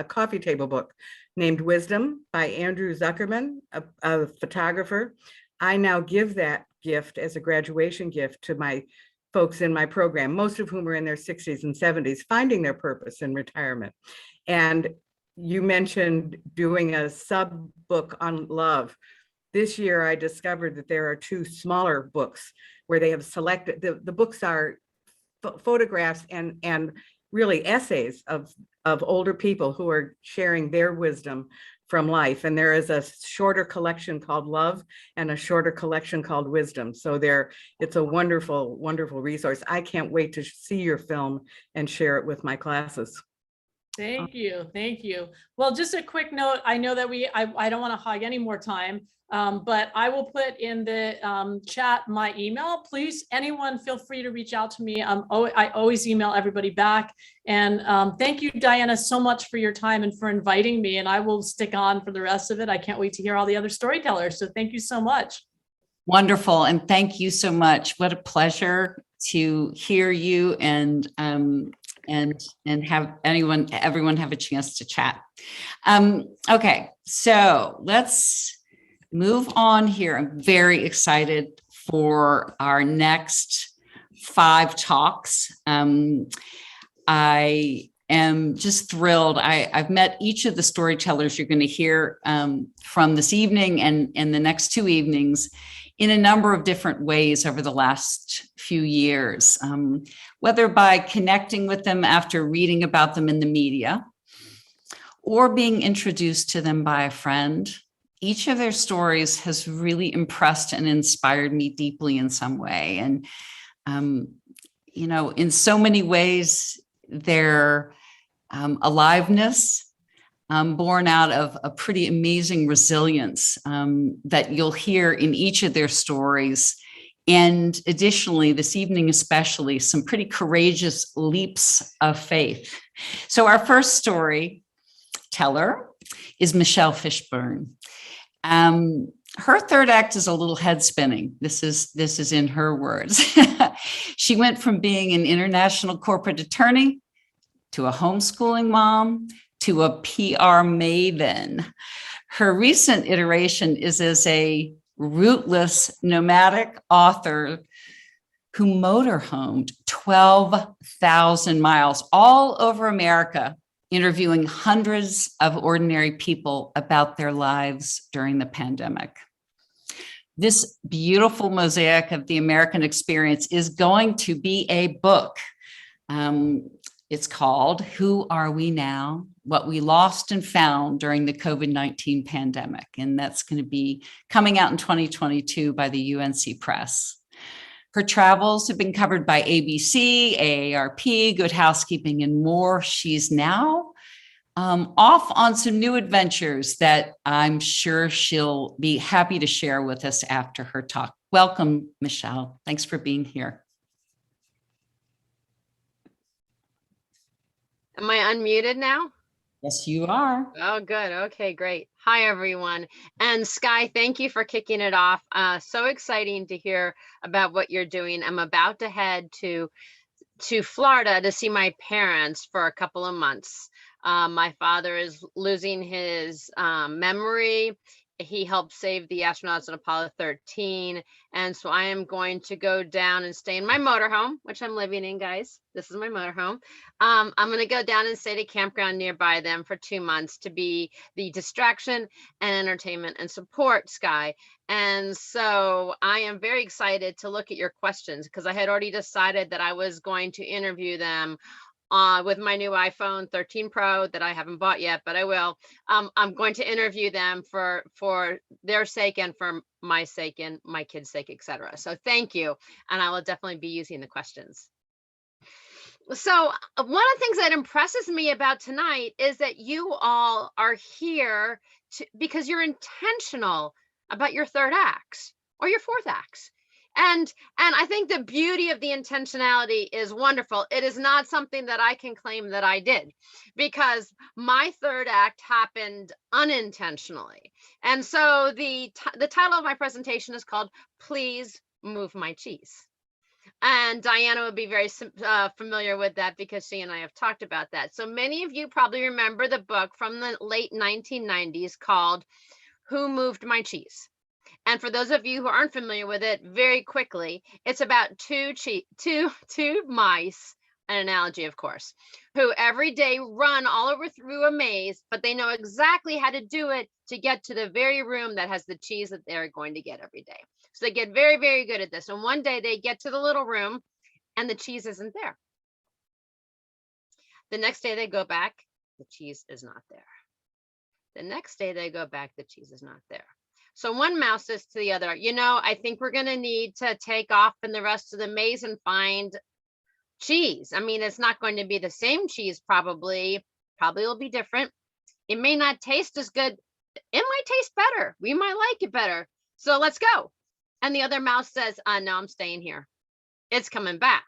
coffee table book named Wisdom by Andrew Zuckerman, a photographer. I now give that gift as a graduation gift to my folks in my program, most of whom are in their 60s and 70s, finding their purpose in retirement. And you mentioned doing a sub book on love. This year, I discovered that there are 2 smaller books where they have selected, the books are photographs and really essays of older people who are sharing their wisdom from life. And there is a shorter collection called Love and a shorter collection called Wisdom. So it's a wonderful, wonderful resource. I can't wait to see your film and share it with my classes. Thank you. Thank you. Well, just a quick note. I know that I don't want to hog any more time, but I will put in the chat my email. Please, anyone feel free to reach out to me. I always email everybody back. And thank you, Diana, so much for your time and for inviting me. And I will stick on for the rest of it. I can't wait to hear all the other storytellers. So thank you so much. Wonderful. And thank you so much. What a pleasure to hear you and have everyone have a chance to chat. Okay, so let's move on here. I'm very excited for our next 5 talks. I am just thrilled. I've met each of the storytellers you're going to hear from this evening and the next 2 evenings in a number of different ways over the last few years, whether by connecting with them after reading about them in the media or being introduced to them by a friend. Each of their stories has really impressed and inspired me deeply in some way. And, in so many ways, their aliveness, born out of a pretty amazing resilience that you'll hear in each of their stories. And additionally, this evening especially, some pretty courageous leaps of faith. So our first storyteller is Michelle Fishburne. Her third act is a little head spinning. This is in her words. She went from being an international corporate attorney to a homeschooling mom to a PR maven. Her recent iteration is as a rootless, nomadic author who motorhomed 12,000 miles all over America, interviewing hundreds of ordinary people about their lives during the pandemic. This beautiful mosaic of the American experience is going to be a book. It's called Who Are We Now? What We Lost and Found During the COVID-19 Pandemic. And that's going to be coming out in 2022 by the UNC Press. Her travels have been covered by ABC, AARP, Good Housekeeping, and more. She's now off on some new adventures that I'm sure she'll be happy to share with us after her talk. Welcome, Michelle. Thanks for being here. Am I unmuted now? Yes, you are. Oh, good. Okay, great. Hi, everyone. And Sky, thank you for kicking it off. So exciting to hear about what you're doing. I'm about to head to Florida to see my parents for a couple of months. My father is losing his memory. He helped save the astronauts on Apollo 13. And so I am going to go down and stay in my motorhome, which I'm living in, guys. This is my motorhome. I'm going to go down and stay at a campground nearby them for 2 months to be the distraction and entertainment and support, Sky. And so I am very excited to look at your questions because I had already decided that I was going to interview them with my new iPhone 13 Pro that I haven't bought yet, but I will. I'm going to interview them for their sake and for my sake and my kids' sake, etc. So thank you. And I will definitely be using the questions. So one of the things that impresses me about tonight is that you all are here because you're intentional about your third acts or your fourth acts. And I think the beauty of the intentionality is wonderful. It is not something that I can claim that I did because my third act happened unintentionally. And so the title of my presentation is called Please Move My Cheese. And Diana would be very familiar with that because she and I have talked about that. So many of you probably remember the book from the late 1990s called Who Moved My Cheese? And for those of you who aren't familiar with it, very quickly, it's about two mice an analogy, of course, who every day run all over through a maze, but they know exactly how to do it to get to the very room that has the cheese that they're going to get every day. So they get very, very good at this. And one day they get to the little room and the cheese isn't there. The next day they go back, the cheese is not there. The next day they go back, the cheese is not there. So one mouse says to the other, you know, I think we're going to need to take off in the rest of the maze and find cheese. I mean, it's not going to be the same cheese, probably will be different. It may not taste as good. It might taste better. We might like it better. So let's go. And the other mouse says, no, I'm staying here. It's coming back.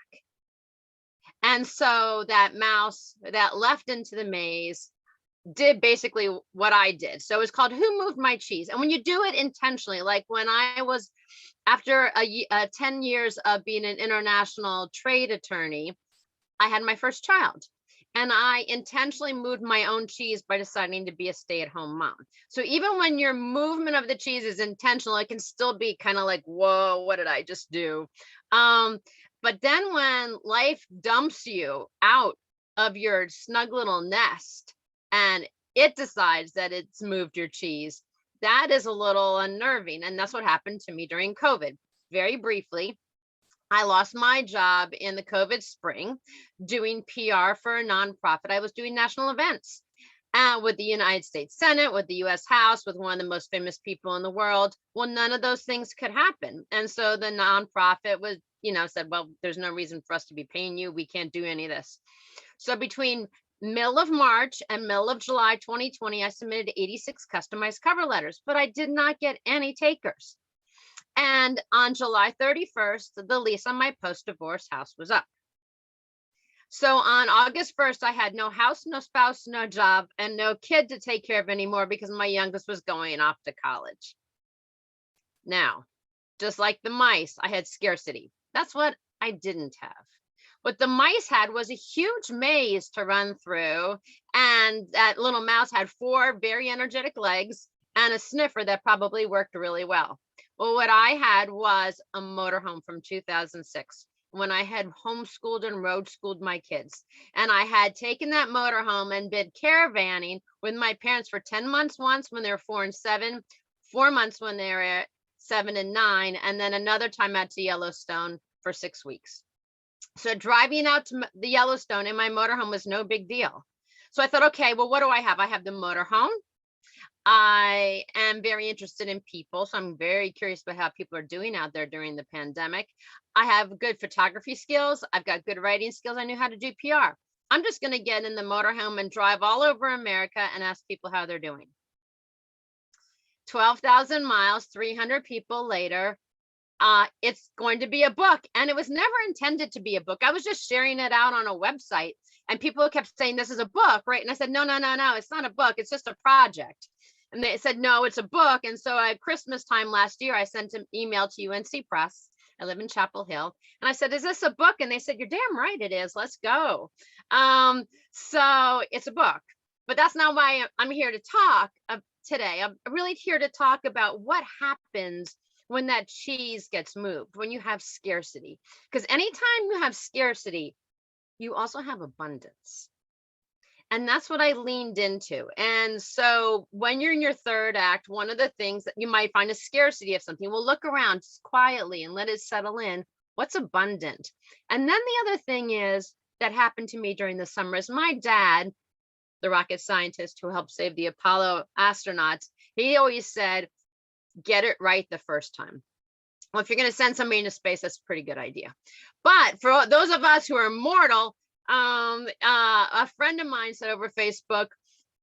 And so that mouse that left into the maze did basically what I did. So it's called Who Moved My Cheese? And when you do it intentionally, like when I was, after 10 years of being an international trade attorney, I had my first child. And I intentionally moved my own cheese by deciding to be a stay-at-home mom. So even when your movement of the cheese is intentional, it can still be kind of like, whoa, what did I just do? But then when life dumps you out of your snug little nest and it decides that it's moved your cheese, that is a little unnerving. And that's what happened to me during COVID. Very briefly, I lost my job in the COVID spring doing PR for a nonprofit. I was doing national events with the United States Senate, with the US House, with one of the most famous people in the world. Well, none of those things could happen. And so the nonprofit was, said, well, there's no reason for us to be paying you. We can't do any of this. So between middle of March and middle of July 2020, I submitted 86 customized cover letters, but I did not get any takers. And on July 31st, the lease on my post-divorce house was up. So on August 1st, I had no house, no spouse, no job, and no kid to take care of anymore because my youngest was going off to college. Now, just like the mice, I had scarcity. That's what I didn't have. What the mice had was a huge maze to run through, and that little mouse had 4 very energetic legs and a sniffer that probably worked really well. Well, what I had was a motorhome from 2006 when I had homeschooled and road schooled my kids. And I had taken that motorhome and been caravanning with my parents for 10 months once when they were 4 and 7, 4 months when they were 7 and 9, and then another time out to Yellowstone for 6 weeks. So driving out to the Yellowstone in my motorhome was no big deal. So I thought, okay, well, what do I have? I have the motorhome. I am very interested in people, so I'm very curious about how people are doing out there during the pandemic. I have good photography skills. I've got good writing skills. I knew how to do PR. I'm just going to get in the motorhome and drive all over America and ask people how they're doing. 12,000 miles, 300 people later, it's going to be a book. And it was never intended to be a book. I was just sharing it out on a website and people kept saying, this is a book, right? And I said, no, it's not a book. It's just a project. And they said, no, it's a book. And so at Christmas time last year, I sent an email to UNC Press. I live in Chapel Hill. And I said, is this a book? And they said, you're damn right it is. Let's go. So it's a book. But that's not why I'm here to talk today. I'm really here to talk about what happens when that cheese gets moved, when you have scarcity. Because anytime you have scarcity, you also have abundance. And that's what I leaned into. And so when you're in your third act, one of the things that you might find is scarcity of something. Well, look around just quietly and let it settle in. What's abundant? And then the other thing is that happened to me during the summer is my dad, the rocket scientist who helped save the Apollo astronauts, he always said, get it right the first time. Well, if you're going to send somebody into space, that's a pretty good idea. But for those of us who are mortal, a friend of mine said over Facebook,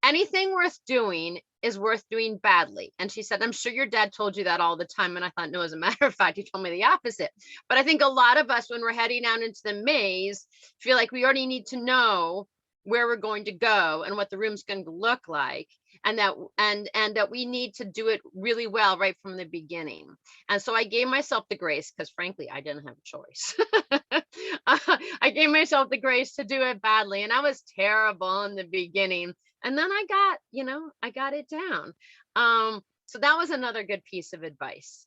anything worth doing is worth doing badly. And she said, I'm sure your dad told you that all the time. And I thought, no, as a matter of fact, he told me the opposite. But I think a lot of us, when we're heading out into the maze, feel like we already need to know where we're going to go and what the room's going to look like. And that we need to do it really well right from the beginning. And so I gave myself the grace, because frankly, I didn't have a choice. I gave myself the grace to do it badly. And I was terrible in the beginning. And then I got it down. So that was another good piece of advice.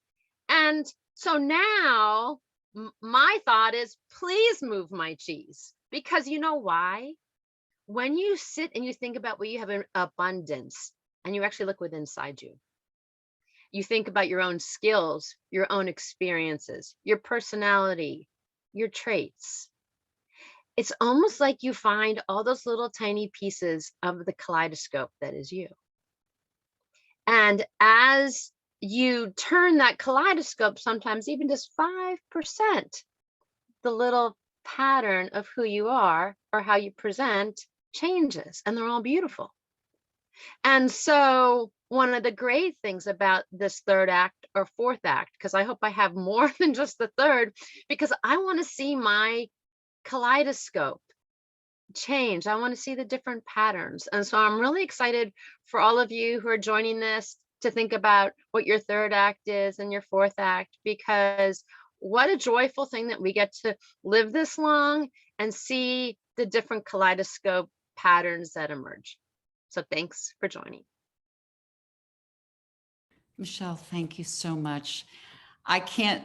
And so now my thought is, please move my cheese, because you know why? When you sit and you think about what you have in abundance, and you actually look within inside you, you think about your own skills, your own experiences, your personality, your traits. It's almost like you find all those little tiny pieces of the kaleidoscope that is you. And as you turn that kaleidoscope, sometimes even just 5%, the little pattern of who you are or how you present changes, and they're all beautiful. And so one of the great things about this third act or fourth act, because I hope I have more than just the third, because I want to see my kaleidoscope change. I want to see the different patterns. And so I'm really excited for all of you who are joining this to think about what your third act is and your fourth act, because what a joyful thing that we get to live this long and see the different kaleidoscope patterns that emerge. So thanks for joining. Michelle, thank you so much. I can't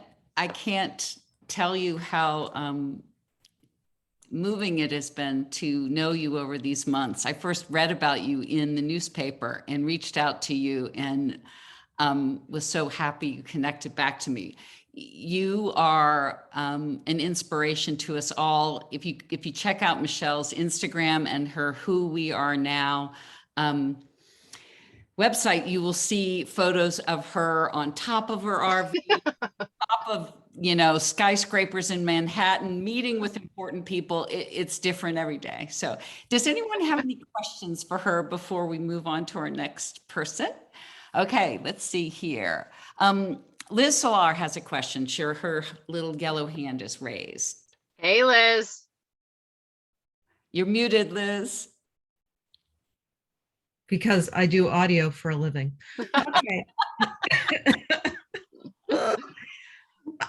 tell you how moving it has been to know you over these months. I first read about you in the newspaper and reached out to you, and was so happy you connected back to me. You are an inspiration to us all. If you check out Michelle's Instagram and her Who We Are Now website, you will see photos of her on top of her RV, top of, skyscrapers in Manhattan, meeting with important people. It's different every day. So does anyone have any questions for her before we move on to our next person? Okay, let's see here. Liz Solar has a question. Sure, her little yellow hand is raised. Hey, Liz. You're muted, Liz. Because I do audio for a living. Okay.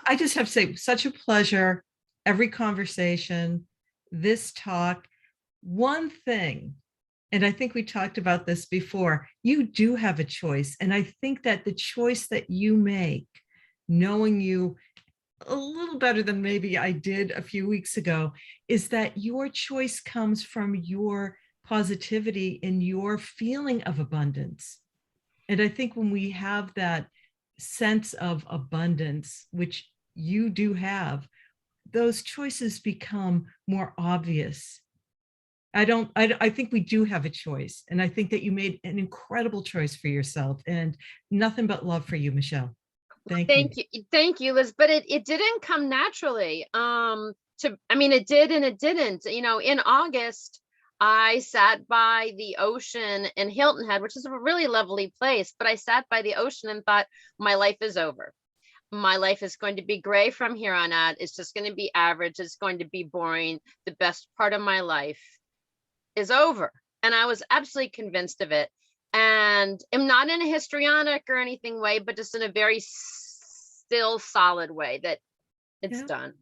I just have to say, such a pleasure. Every conversation, this talk, one thing, and I think we talked about this before, you do have a choice. And I think that the choice that you make, knowing you a little better than maybe I did a few weeks ago, is that your choice comes from your positivity and your feeling of abundance. And I think when we have that sense of abundance, which you do have, those choices become more obvious. I think we do have a choice. And I think that you made an incredible choice for yourself, and nothing but love for you, Michelle. Thank you. Thank you, Liz. But it didn't come naturally. It did and it didn't. In August, I sat by the ocean in Hilton Head, which is a really lovely place, but I sat by the ocean and thought, my life is over. My life is going to be gray from here on out. It's just going to be average. It's going to be boring. The best part of my life is over. And I was absolutely convinced of it. And I'm not in a histrionic or anything way, but just in a very still, solid way that it's done.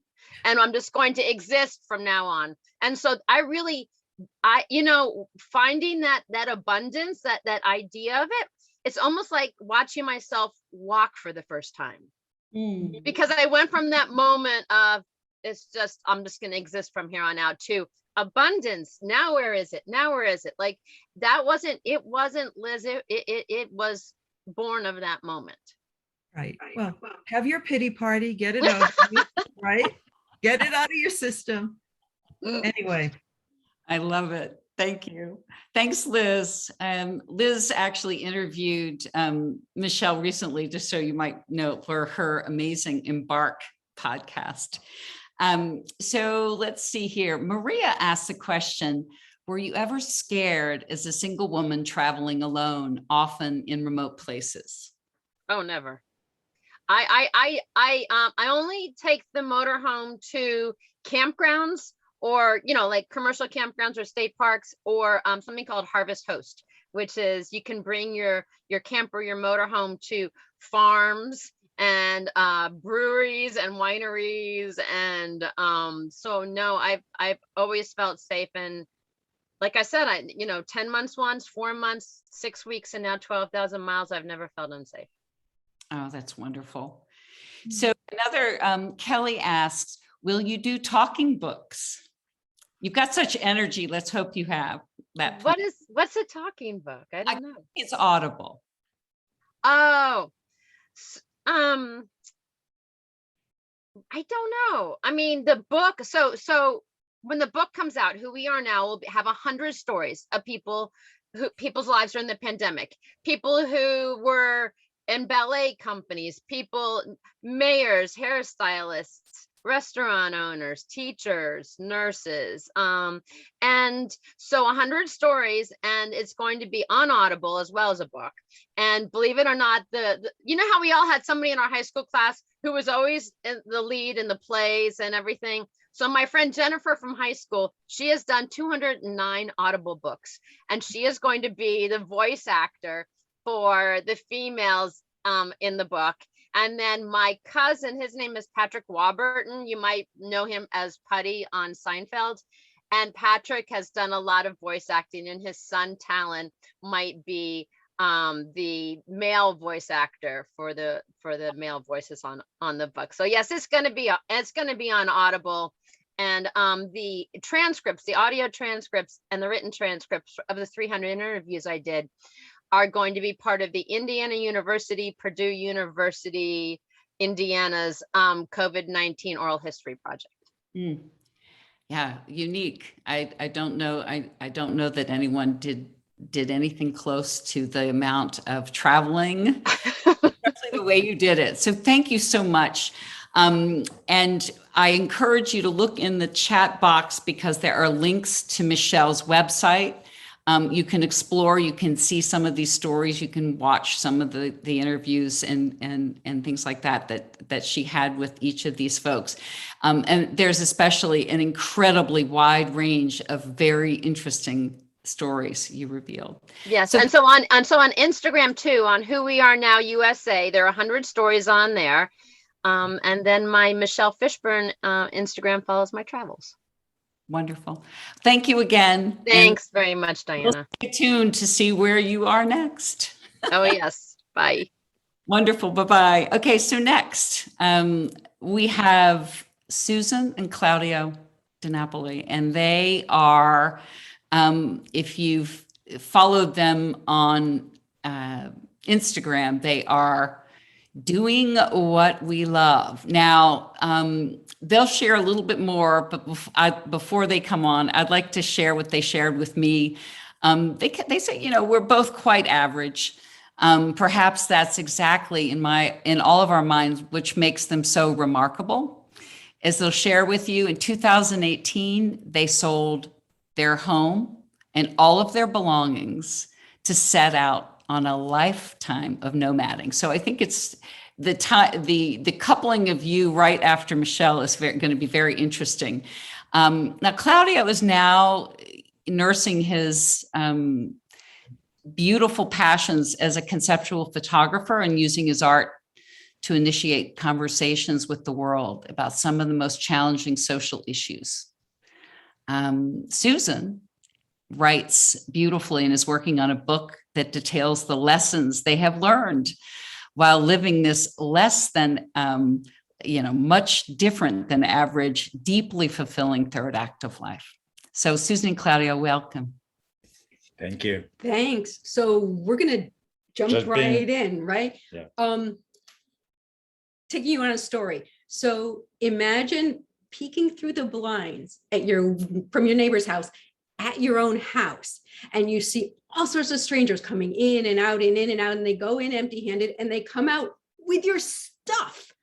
And I'm just going to exist from now on. And so finding that abundance, that idea of it, it's almost like watching myself walk for the first time. Because I went from that moment of I'm just going to exist from here on out to abundance. Now where is it? Like it wasn't Liz, it was born of that moment. Right. Well, have your pity party, get it out, right? Get it out of your system. Anyway. I love it. Thank you. Thanks, Liz. Liz actually interviewed Michelle recently, just so you might know, for her amazing Embark podcast. So let's see here. Maria asked the question, were you ever scared as a single woman traveling alone, often in remote places? Oh, never. I only take the motorhome to campgrounds, or like commercial campgrounds or state parks, or something called Harvest Host, which is you can bring your camper, your motorhome to farms and breweries and wineries. And so no, I've always felt safe. And like I said, 10 months once, 4 months, 6 weeks, and now 12,000 miles, I've never felt unsafe. Oh, that's wonderful. So another, Kelly asks, will you do talking books? You've got such energy. Let's hope you have that. What's a talking book? I don't know. It's Audible. Oh, I don't know. I mean, the book. So when the book comes out, Who We Are Now will have 100 stories of people's lives during the pandemic. People who were in ballet companies, mayors, hairstylists, restaurant owners, teachers, nurses. And so 100 stories, and it's going to be on Audible as well as a book. And believe it or not, you know how we all had somebody in our high school class who was always in the lead in the plays and everything. So my friend Jennifer from high school, she has done 209 Audible books, and she is going to be the voice actor for the females in the book. And then my cousin, his name is Patrick Warburton. You might know him as Putty on Seinfeld. And Patrick has done a lot of voice acting, and his son Talon might be the male voice actor for the male voices on the book. So yes, it's going to be on Audible, and the transcripts, the audio transcripts and the written transcripts of the 300 interviews I did are going to be part of the Indiana University, Purdue University, Indiana's COVID-19 oral history project. Yeah, unique. I don't know. I don't know that anyone did anything close to the amount of traveling, especially the way you did it. So thank you so much. And I encourage you to look in the chat box, because there are links to Michelle's website. You can explore, you can see some of these stories, you can watch some of the interviews and things like that she had with each of these folks. And there's especially an incredibly wide range of very interesting stories you revealed. Yes, and so on Instagram too, on Who We Are Now USA, there are 100 stories on there. And then my Michelle Fishburne Instagram follows my travels. Wonderful. Thank you again. Thanks very much, Diana. Stay tuned to see where you are next. Oh, yes. Bye. Wonderful. Bye-bye. Okay, so next we have Susan and Claudio DaNapoli, and they are, if you've followed them on Instagram, they are doing what we love. Now, they'll share a little bit more, but before they come on, I'd like to share what they shared with me. They say, we're both quite average. Perhaps that's exactly in all of our minds, which makes them so remarkable. As they'll share with you, in 2018, they sold their home and all of their belongings to set out on a lifetime of nomading. So I think it's the coupling of you right after Michelle is going to be very interesting. Now, Claudio is now nursing his beautiful passions as a conceptual photographer and using his art to initiate conversations with the world about some of the most challenging social issues. Susan writes beautifully and is working on a book that details the lessons they have learned while living this less than, much different than average, deeply fulfilling third act of life. So Susan and Claudio, welcome. Thank you. Thanks. So we're going to jump right in, right? Yeah. Taking you on a story. So imagine peeking through the blinds from your neighbor's house at your own house, and you see all sorts of strangers coming in and out, and they go in empty-handed, and they come out with your stuff.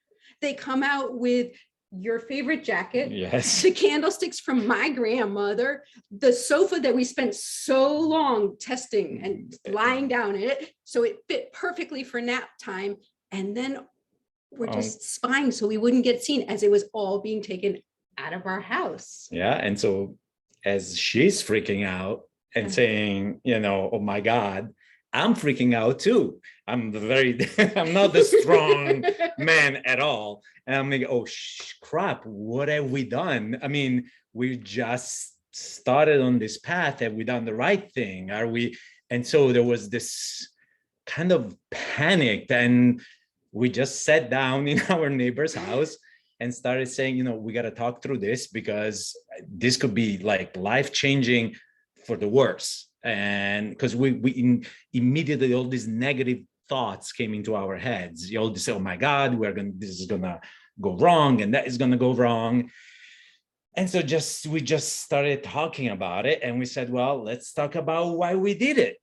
They come out with your favorite jacket, yes, the candlesticks from my grandmother, the sofa that we spent so long testing and lying down in it, so it fit perfectly for nap time. And then we're just spying so we wouldn't get seen, as it was all being taken out of our house. Yeah, and so as she's freaking out and saying, oh my God, I'm freaking out too. I'm not the strong man at all. And I'm like, oh crap, what have we done? I mean, we just started on this path. Have we done the right thing? Are we? And so there was this kind of panic, and we just sat down in our neighbor's house and started saying, you know, we got to talk through this because this could be like life-changing for the worse. And because immediately all these negative thoughts came into our heads. You all say, oh my God, this is gonna go wrong, and that is gonna go wrong. And so we just started talking about it, and we said, well, let's talk about why we did it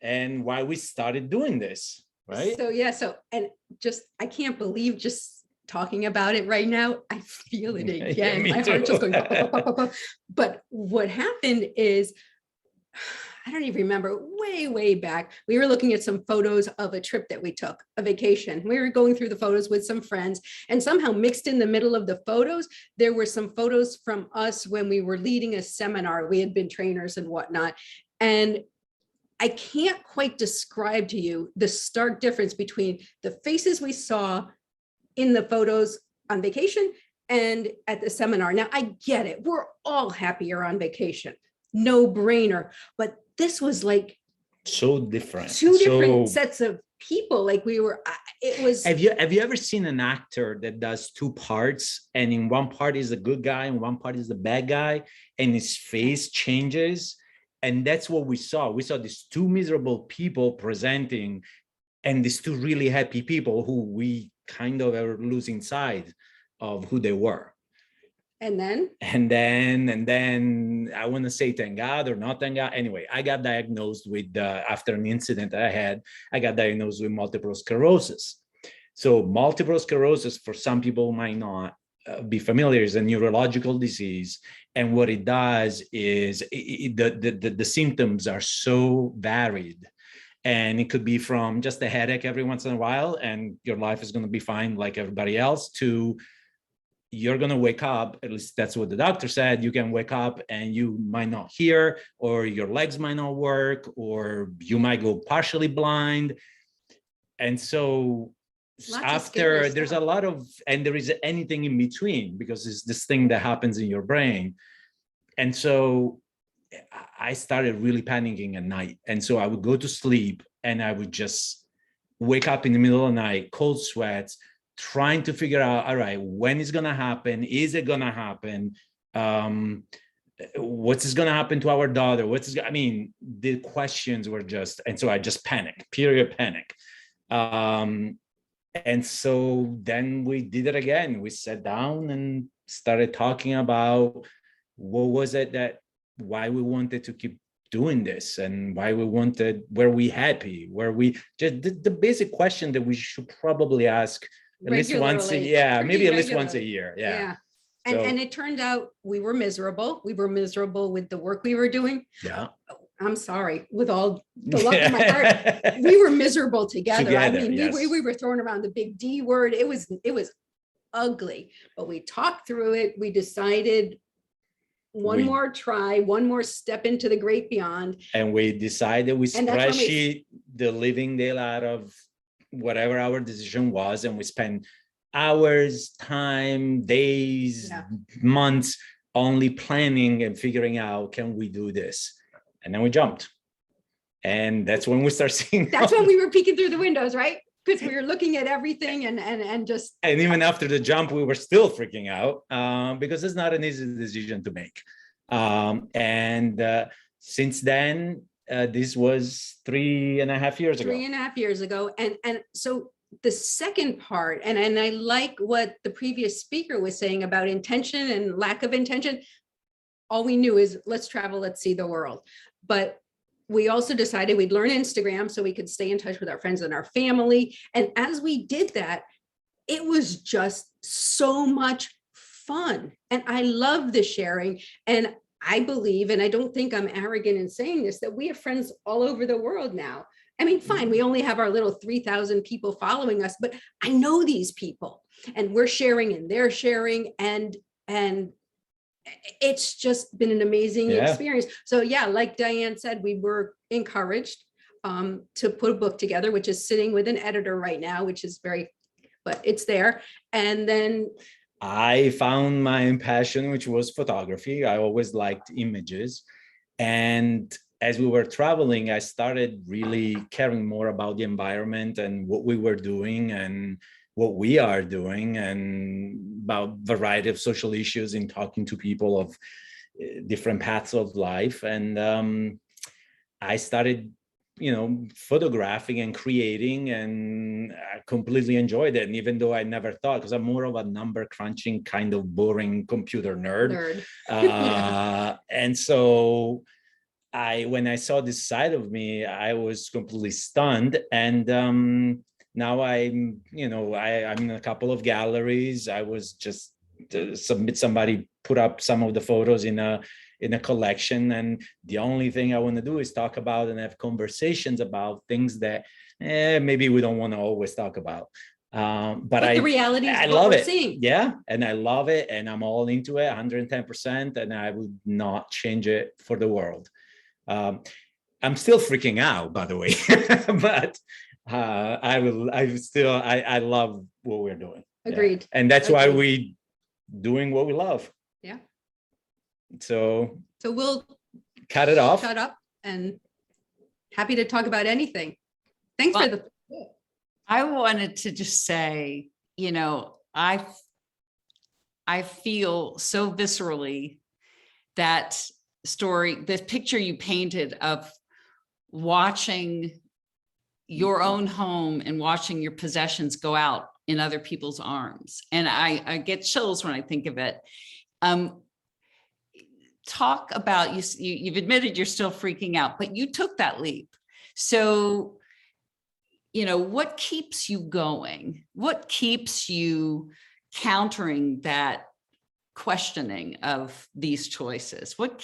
and why we started doing this, right? So yeah, and I can't believe just talking about it right now, I feel it again. Yeah, my heart just going, but what happened is, I don't even remember, way back, we were looking at some photos of a trip that we took, a vacation. We were going through the photos with some friends, and somehow mixed in the middle of the photos, there were some photos from us when we were leading a seminar. We had been trainers and whatnot. And I can't quite describe to you the stark difference between the faces we saw in the photos on vacation and at the seminar. Now, I get it. We're all happier on vacation. No brainer. But this was like so different. Two different sets of people. Like it was. Have you ever seen an actor that does two parts, and in one part is the good guy and one part is the bad guy, and his face changes? And that's what we saw. We saw these two miserable people presenting, and these two really happy people who we kind of are losing sight of who they were. And then I want to say thank God or not thank God. Anyway, I got diagnosed with, after an incident that I had, I got diagnosed with multiple sclerosis. So multiple sclerosis, for some people might not be familiar, is a neurological disease. And what it does is the symptoms are so varied. And it could be from just a headache every once in a while, and your life is going to be fine like everybody else, to you're going to wake up, at least that's what the doctor said, you can wake up and you might not hear, or your legs might not work, or you might go partially blind. And so after, there's a lot of, and there is anything in between, because it's this thing that happens in your brain. And so I started really panicking at night. And so I would go to sleep and I would just wake up in the middle of the night, cold sweats, trying to figure out, all right, when is going to happen? Is it going to happen? What's going to happen to our daughter? I mean, the questions were just, and so I just panicked, period panic. And so then we did it again. We sat down and started talking about what was it why we wanted to keep doing this, and why were we happy? Were we just the basic question that we should probably ask at least once a year, maybe at least once a year. Yeah. And it turned out we were miserable. We were miserable with the work we were doing. Yeah. I'm sorry, with all the love in my heart, we were miserable together. I mean, yes. we were throwing around the big D word. It was ugly, but we talked through it. We decided one more try, one more step into the great beyond. And we decided we spreadsheet the living deal out of whatever our decision was, and we spent hours, time, days, months only planning and figuring out, can we do this? And then we jumped. And that's when we start seeing. That's when we were peeking through the windows, right? Because we were looking at everything and just. And even after the jump, we were still freaking out because it's not an easy decision to make. Since then, this was 3.5 years ago. 3.5 years ago. And so the second part, and I like what the previous speaker was saying about intention and lack of intention. All we knew is let's travel, let's see the world. But we also decided we'd learn Instagram so we could stay in touch with our friends and our family. And as we did that, it was just so much fun. And I love the sharing. And I believe, and I don't think I'm arrogant in saying this, that we have friends all over the world now. I mean, fine, we only have our little 3,000 people following us, but I know these people, and we're sharing and they're sharing, and it's just been an amazing experience. So yeah, like Diane said, we were encouraged to put a book together, which is sitting with an editor right now, which is but it's there. And then I found my passion, which was photography. I always liked images. And as we were traveling, I started really caring more about the environment and what we were doing and what we are doing, and about variety of social issues in talking to people of different paths of life. And I started, photographing and creating, and I completely enjoyed it. And even though I never thought, because I'm more of a number crunching kind of boring computer nerd. And so when I saw this side of me, I was completely stunned. And now I'm in a couple of galleries. I was just somebody put up some of the photos in a collection, and the only thing I want to do is talk about and have conversations about things that maybe we don't want to always talk about. But the reality is I what love we're it. seeing. Yeah, and I love it, and I'm all into it 110%, and I would not change it for the world. I'm still freaking out, by the way, but I love what we're doing. Agreed. Yeah. And that's why Agreed. we doing what we love. Yeah. So we'll cut it off. Shut up, and happy to talk about anything. Thanks for the. I wanted to just say, I feel so viscerally that story, the picture you painted of watching your own home and watching your possessions go out in other people's arms. And I get chills when I think of it. Talk about, you've admitted you're still freaking out, but you took that leap. So, what keeps you going? What keeps you countering that questioning of these choices? What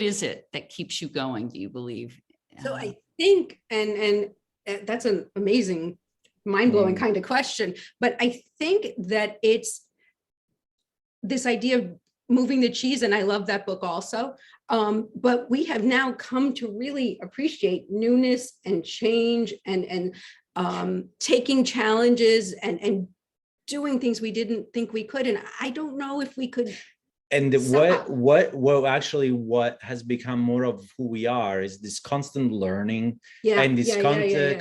is it that keeps you going, do you believe? So I think, and that's an amazing, mind-blowing kind of question, but I think that it's this idea of moving the cheese, and I love that book also. But we have now come to really appreciate newness and change, and taking challenges and doing things we didn't think we could. And I don't know if we could. And what has become more of who we are is this constant learning and this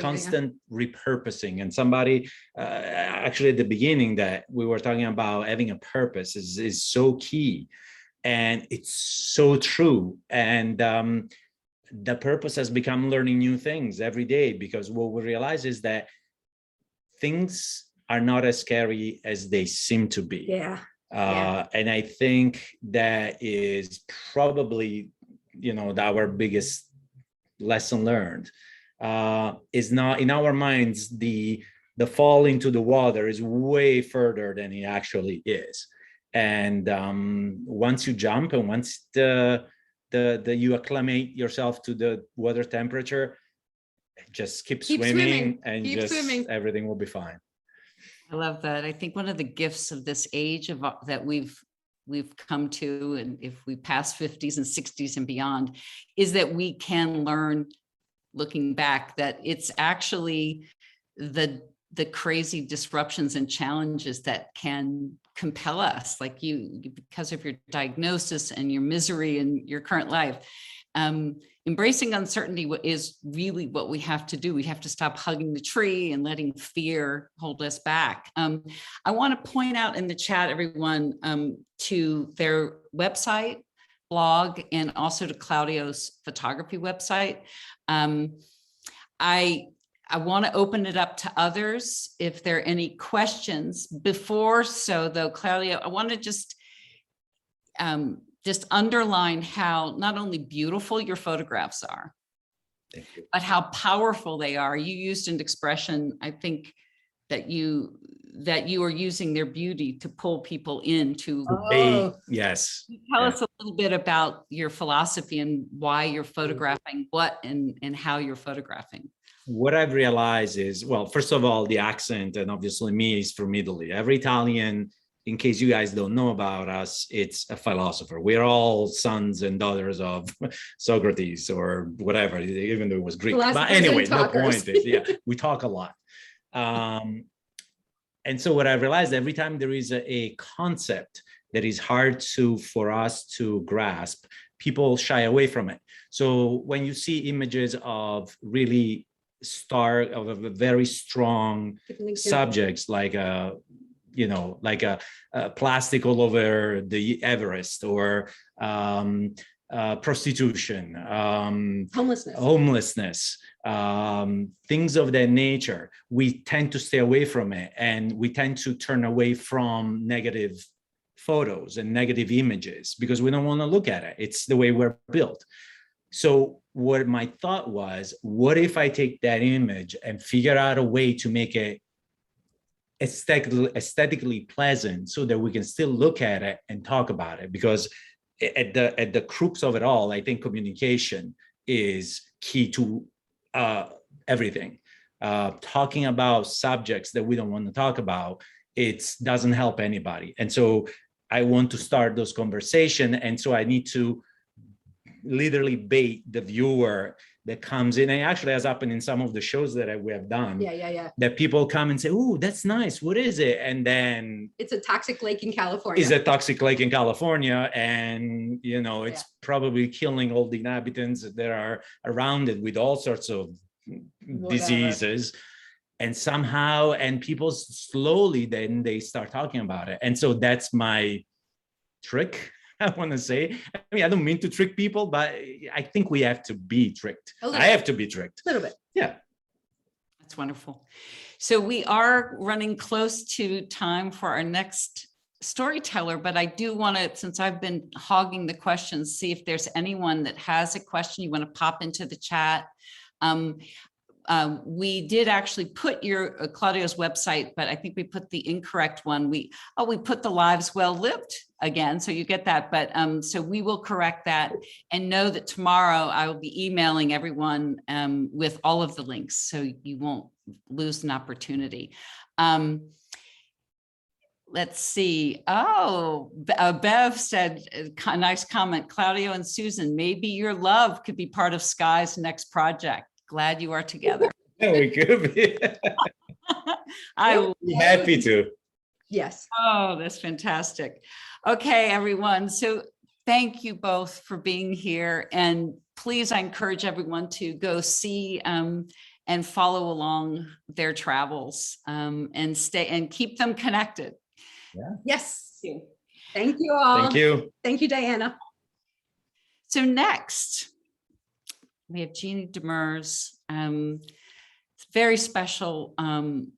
constant repurposing. And somebody actually at the beginning that we were talking about having a purpose is so key, and it's so true. And the purpose has become learning new things every day, because what we realize is that things are not as scary as they seem to be. And I think that is probably, our biggest lesson learned. Is not in our minds, the fall into the water is way further than it actually is. And once you jump, and once you acclimate yourself to the water temperature, just keep swimming, and everything will be fine. I love that. I think one of the gifts of this age that we've come to, and if we pass 50s and 60s and beyond, is that we can learn, looking back, that it's actually the crazy disruptions and challenges that can compel us, like you because of your diagnosis and your misery in your current life. Embracing uncertainty is really what we have to do. We have to stop hugging the tree and letting fear hold us back. I want to point out in the chat, everyone, to their website, blog, and also to Claudio's photography website. I want to open it up to others if there are any questions. Before so, though, Claudio, I want to just underline how not only beautiful your photographs are, but how powerful they are. You used an expression, I think, that you are using their beauty to pull people into. Yes. Tell us a little bit about your philosophy and why you're photographing what and how you're photographing. What I've realized is, well, first of all, the accent, and obviously me is from Italy. Every Italian, in case you guys don't know about us, it's a philosopher. We're all sons and daughters of Socrates or whatever, even though it was Greek. But anyway, the point is, we talk a lot. And so what I realized, every time there is a concept that is hard for us to grasp, people shy away from it. So when you see images of really of a very strong subjects like plastic all over the Everest, or prostitution, homelessness, things of that nature, we tend to stay away from it, and we tend to turn away from negative photos and negative images because we don't want to look at it. It's the way we're built. So what my thought was, what if I take that image and figure out a way to make it aesthetically pleasant so that we can still look at it and talk about it? Because at the crux of it all, I think communication is key to everything. Talking about subjects that we don't want to talk about, it doesn't help anybody. And so I want to start those conversations. And so I need to literally bait the viewer that comes in. And actually has happened in some of the shows that we have done. Yeah. That people come and say, "Oh, that's nice. What is it?" And then It's a toxic lake in California. It's a toxic lake in California. And, it's probably killing all the inhabitants that are around it with all sorts of diseases. And somehow, and people slowly, then they start talking about it. And so that's my trick, I want to say. I mean, I don't mean to trick people, but I think we have to be tricked. I have to be tricked. A little bit. Yeah. That's wonderful. So we are running close to time for our next storyteller, but I do want to, since I've been hogging the questions, see if there's anyone that has a question you want to pop into the chat. We did actually put your Claudio's website, but I think we put the incorrect one. We put the lives well lived again, so you get that. But so we will correct that, and know that tomorrow I will be emailing everyone with all of the links, so you won't lose an opportunity. Let's see. Oh, Bev said, a nice comment. Claudio and Susan, maybe your love could be part of Sky's next project. Glad you are together. Yeah, we could be. I will be happy to. Yes. Oh, that's fantastic. Okay, everyone. So thank you both for being here. And please, I encourage everyone to go see and follow along their travels and stay and keep them connected. Yeah. Yes. Thank you all. Thank you. Thank you, Diana. So next, we have Jeanne Demers, very special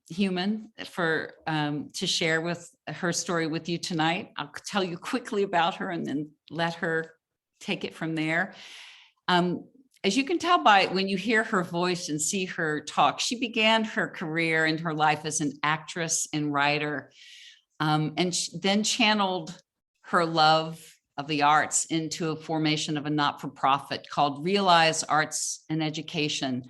human to share with her story with you tonight. I'll tell you quickly about her and then let her take it from there. As you can tell by when you hear her voice and see her talk, she began her career in her life as an actress and writer, and then channeled her love of the arts into a formation of a not-for-profit called Realize Arts and Education.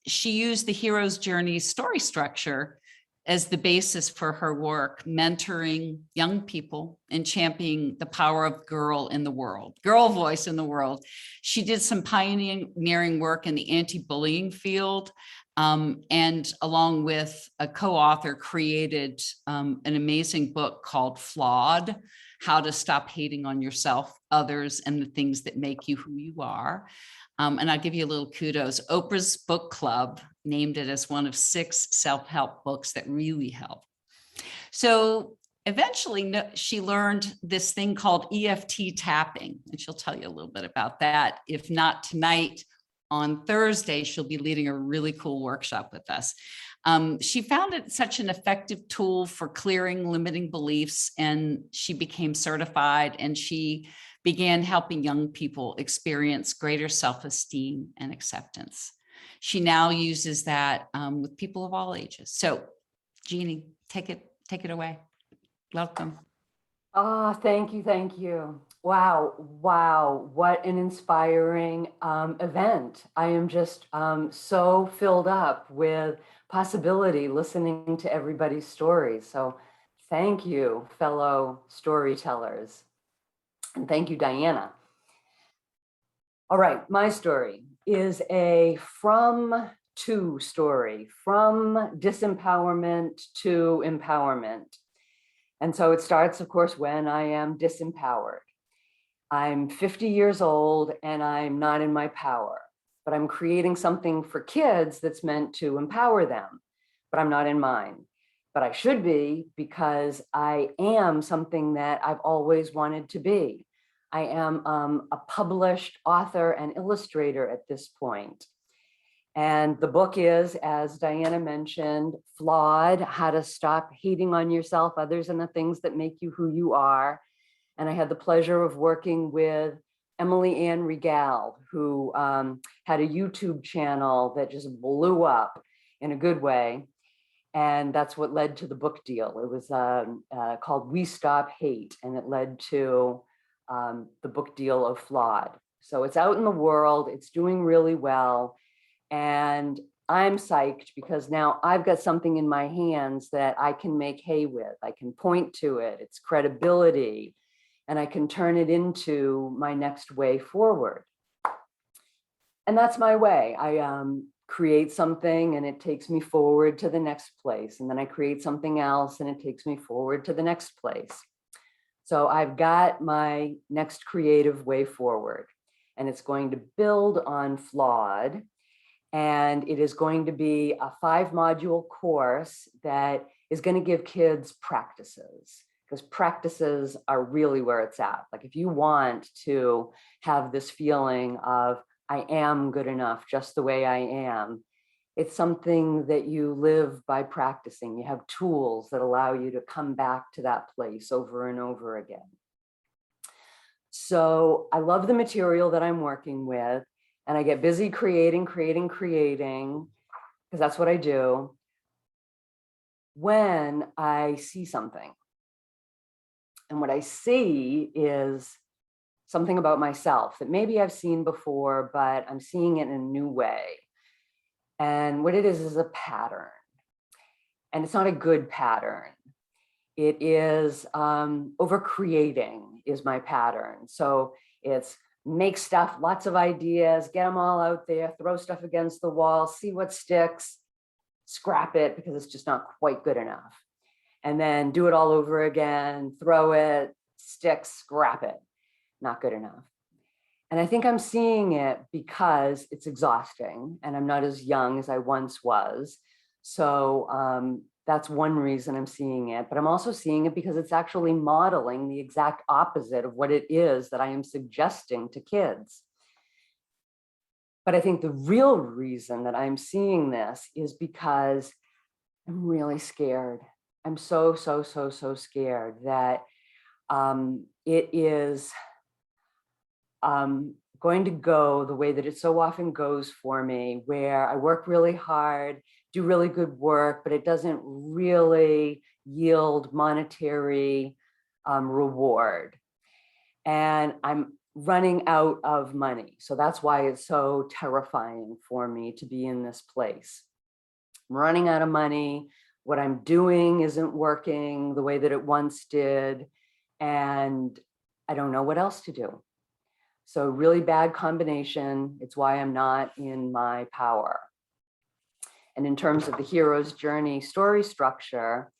She used the hero's journey story structure as the basis for her work, mentoring young people and championing the power of girl voice in the world. She did some pioneering work in the anti-bullying field, and along with a co-author created an amazing book called Flawed: How to Stop Hating on Yourself, Others, and the Things That Make You Who You Are. And I'll give you a little kudos. Oprah's Book Club named it as one of 6 self-help books that really help. So eventually she learned this thing called EFT tapping, and she'll tell you a little bit about that. If not tonight, on Thursday, she'll be leading a really cool workshop with us. She found it such an effective tool for clearing limiting beliefs, and she became certified, and she began helping young people experience greater self-esteem and acceptance. She now uses that with people of all ages. So, Jeanne, take it away. Welcome. Oh, thank you. Wow, what an inspiring event. I am just so filled up with possibility listening to everybody's stories. So thank you, fellow storytellers. And thank you, Diana. All right, my story is a from to story, from disempowerment to empowerment. And so it starts, of course, when I am disempowered. I'm 50 years old and I'm not in my power, but I'm creating something for kids that's meant to empower them, but I'm not in mine. But I should be, because I am something that I've always wanted to be. I am a published author and illustrator at this point. And the book is, as Diana mentioned, Flawed: How to Stop Hating on Yourself, Others, and the Things That Make You Who You Are. And I had the pleasure of working with Emily Ann Regal, who had a YouTube channel that just blew up in a good way. And that's what led to the book deal. It was called We Stop Hate, and it led to the book deal of Flawed. So it's out in the world, it's doing really well. And I'm psyched because now I've got something in my hands that I can make hay with. I can point to it, it's credibility, and I can turn it into my next way forward. And that's my way. I create something and it takes me forward to the next place. And then I create something else and it takes me forward to the next place. So I've got my next creative way forward, and it's going to build on Flawed. And it is going to be a 5-module course that is going to give kids practices, because practices are really where it's at. Like if you want to have this feeling of, I am good enough just the way I am, it's something that you live by practicing. You have tools that allow you to come back to that place over and over again. So I love the material that I'm working with, and I get busy creating, because that's what I do, when I see something. And what I see is something about myself that maybe I've seen before, but I'm seeing it in a new way. And what it is a pattern. And it's not a good pattern. It is over-creating is my pattern. So it's make stuff, lots of ideas, get them all out there, throw stuff against the wall, see what sticks, scrap it because it's just not quite good enough. And then do it all over again, throw it, sticks, scrap it, not good enough. And I think I'm seeing it because it's exhausting and I'm not as young as I once was. So that's one reason I'm seeing it, but I'm also seeing it because it's actually modeling the exact opposite of what it is that I am suggesting to kids. But I think the real reason that I'm seeing this is because I'm really scared. I'm so scared that it is going to go the way that it so often goes for me, where I work really hard, do really good work, but it doesn't really yield monetary reward. And I'm running out of money. So that's why it's so terrifying for me to be in this place. I'm running out of money. What I'm doing isn't working the way that it once did. And I don't know what else to do. So really bad combination. It's why I'm not in my power. And in terms of the hero's journey story structure,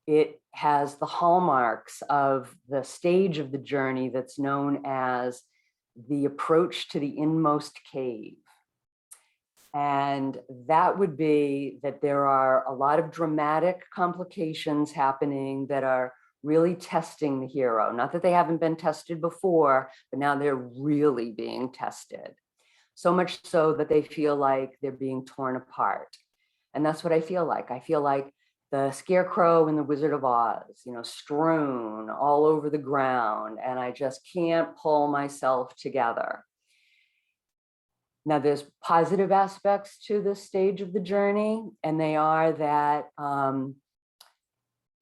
it has the hallmarks of the stage of the journey that's known as the approach to the inmost cave. And that would be that there are a lot of dramatic complications happening that are really testing the hero. Not that they haven't been tested before, but now they're really being tested. So much so that they feel like they're being torn apart. And that's what I feel like. I feel like the Scarecrow in the Wizard of Oz, you know, strewn all over the ground, and I just can't pull myself together. Now, there's positive aspects to this stage of the journey, and they are that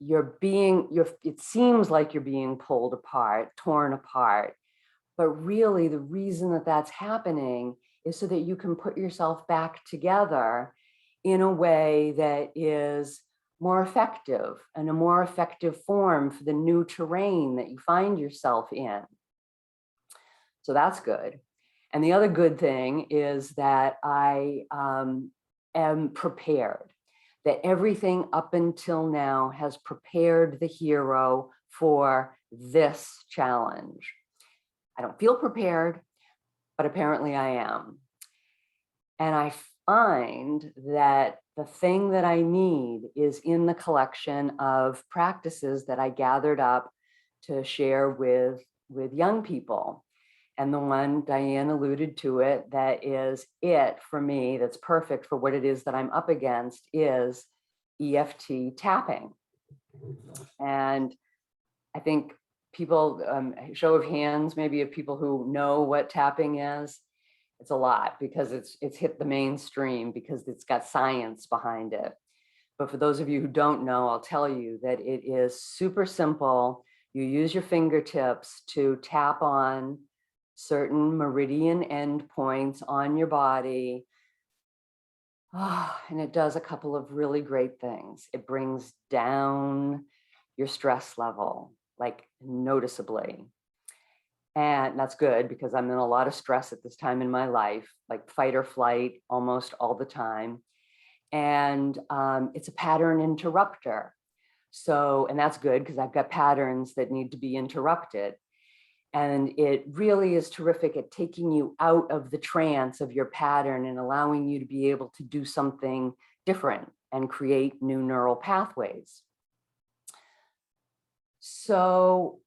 it seems like you're being pulled apart, torn apart, but really the reason that that's happening is so that you can put yourself back together in a way that is more effective and a more effective form for the new terrain that you find yourself in. So that's good. And the other good thing is that I am prepared, that everything up until now has prepared the hero for this challenge. I don't feel prepared, but apparently I am. And I find that the thing that I need is in the collection of practices that I gathered up to share with young people. And the one, Diane alluded to it, that is it for me, that's perfect for what it is that I'm up against, is EFT tapping. And I think people, show of hands, maybe of people who know what tapping is. It's a lot because it's hit the mainstream because it's got science behind it. But for those of you who don't know, I'll tell you that it is super simple. You use your fingertips to tap on certain meridian endpoints on your body. And it does a couple of really great things. It brings down your stress level, like noticeably. And that's good because I'm in a lot of stress at this time in my life, like fight or flight almost all the time. And it's a pattern interrupter. So, and that's good because I've got patterns that need to be interrupted. And it really is terrific at taking you out of the trance of your pattern and allowing you to be able to do something different and create new neural pathways. So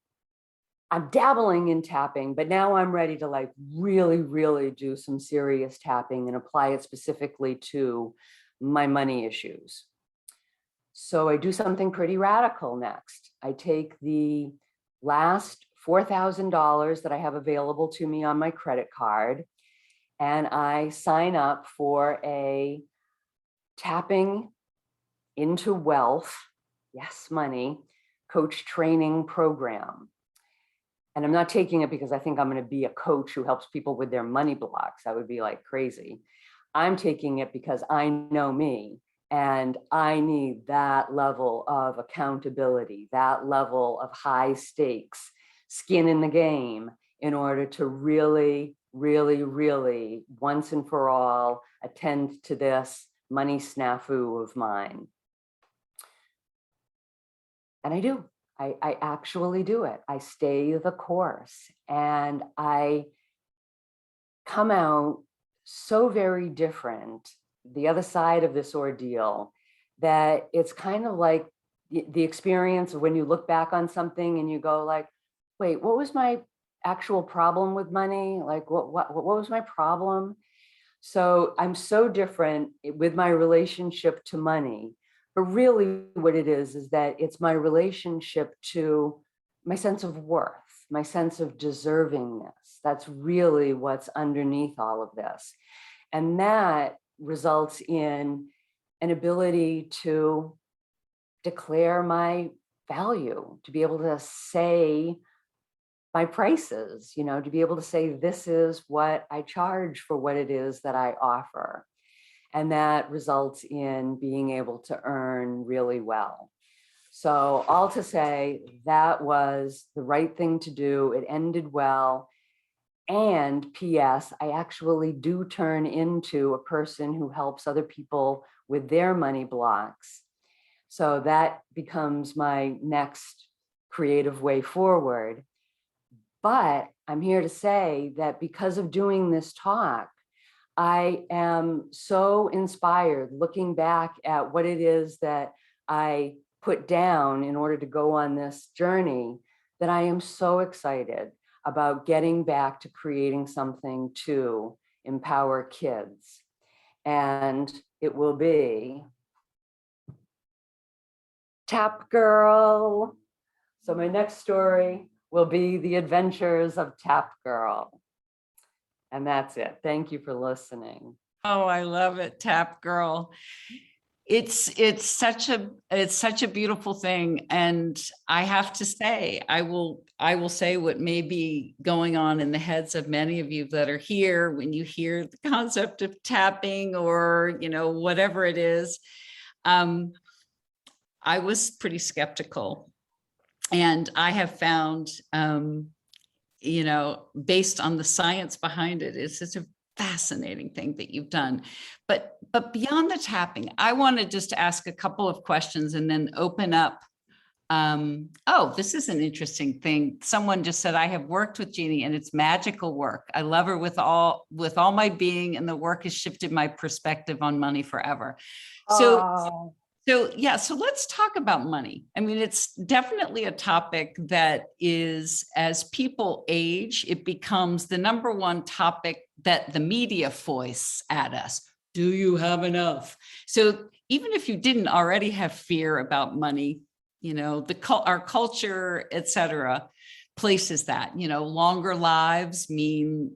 I'm dabbling in tapping, but now I'm ready to like really do some serious tapping and apply it specifically to my money issues. So I do something pretty radical next. I take the last $4,000 that I have available to me on my credit card, and I sign up for a tapping into wealth, yes, money, coach training program. And I'm not taking it because I think I'm going to be a coach who helps people with their money blocks. That would be like crazy. I'm taking it because I know me and I need that level of accountability, that level of high stakes, skin in the game in order to really, once and for all, attend to this money snafu of mine. And I do. I actually do it. I stay the course and I come out so very different, the other side of this ordeal, that it's kind of like the experience of when you look back on something and you go like, wait, what was my actual problem with money? Like, what was my problem? So I'm so different with my relationship to money. But really what it is that it's my relationship to my sense of worth, my sense of deservingness. That's really what's underneath all of this. And that results in an ability to declare my value, to be able to say my prices, you know, to be able to say, this is what I charge for what it is that I offer. And that results in being able to earn really well. So all to say, that was the right thing to do. It ended well. And P.S., I actually do turn into a person who helps other people with their money blocks. So that becomes my next creative way forward. But I'm here to say that because of doing this talk, I am so inspired looking back at what it is that I put down in order to go on this journey, that I am so excited about getting back to creating something to empower kids. And it will be Tap Girl. So my next story will be the adventures of Tap Girl. And that's it. Thank you for listening. Oh, I love it, Tap Girl. It's such a beautiful thing. And I have to say, I will say what may be going on in the heads of many of you that are here when you hear the concept of tapping or, you know, whatever it is. I was pretty skeptical. And I have found, you know, based on the science behind it, it's such a fascinating thing that you've done. But beyond the tapping, I want to just ask a couple of questions and then open up Oh, this is an interesting thing. Someone just said, I have worked with Jeannie and it's magical work. I love her with all my being, and the work has shifted my perspective on money forever. So, so let's talk about money. I mean, it's definitely a topic that is, as people age, it becomes the number one topic that the media foists at us. Do you have enough? So even if you didn't already have fear about money, you know, our culture, et cetera, places that, you know, longer lives mean,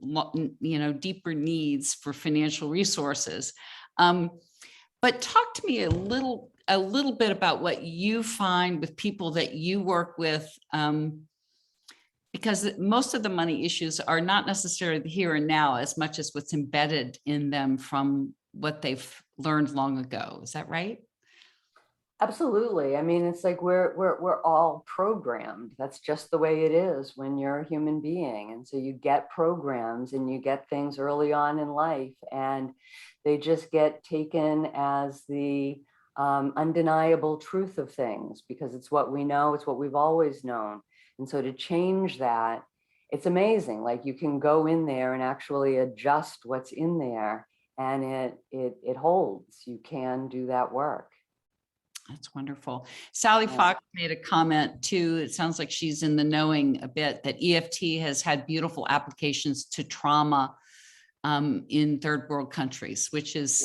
you know, deeper needs for financial resources. But talk to me a little bit about what you find with people that you work with, because most of the money issues are not necessarily the here and now as much as what's embedded in them from what they've learned long ago. Is that right? Absolutely. I mean, it's like we're all programmed. That's just the way it is when you're a human being. And so you get programs and you get things early on in life, and they just get taken as the undeniable truth of things because it's what we know, it's what we've always known. And so to change that, it's amazing. Like you can go in there and actually adjust what's in there, and it holds. You can do that work. That's wonderful. Sally Fox made a comment too. It sounds like she's in the knowing a bit that EFT has had beautiful applications to trauma in third world countries, which is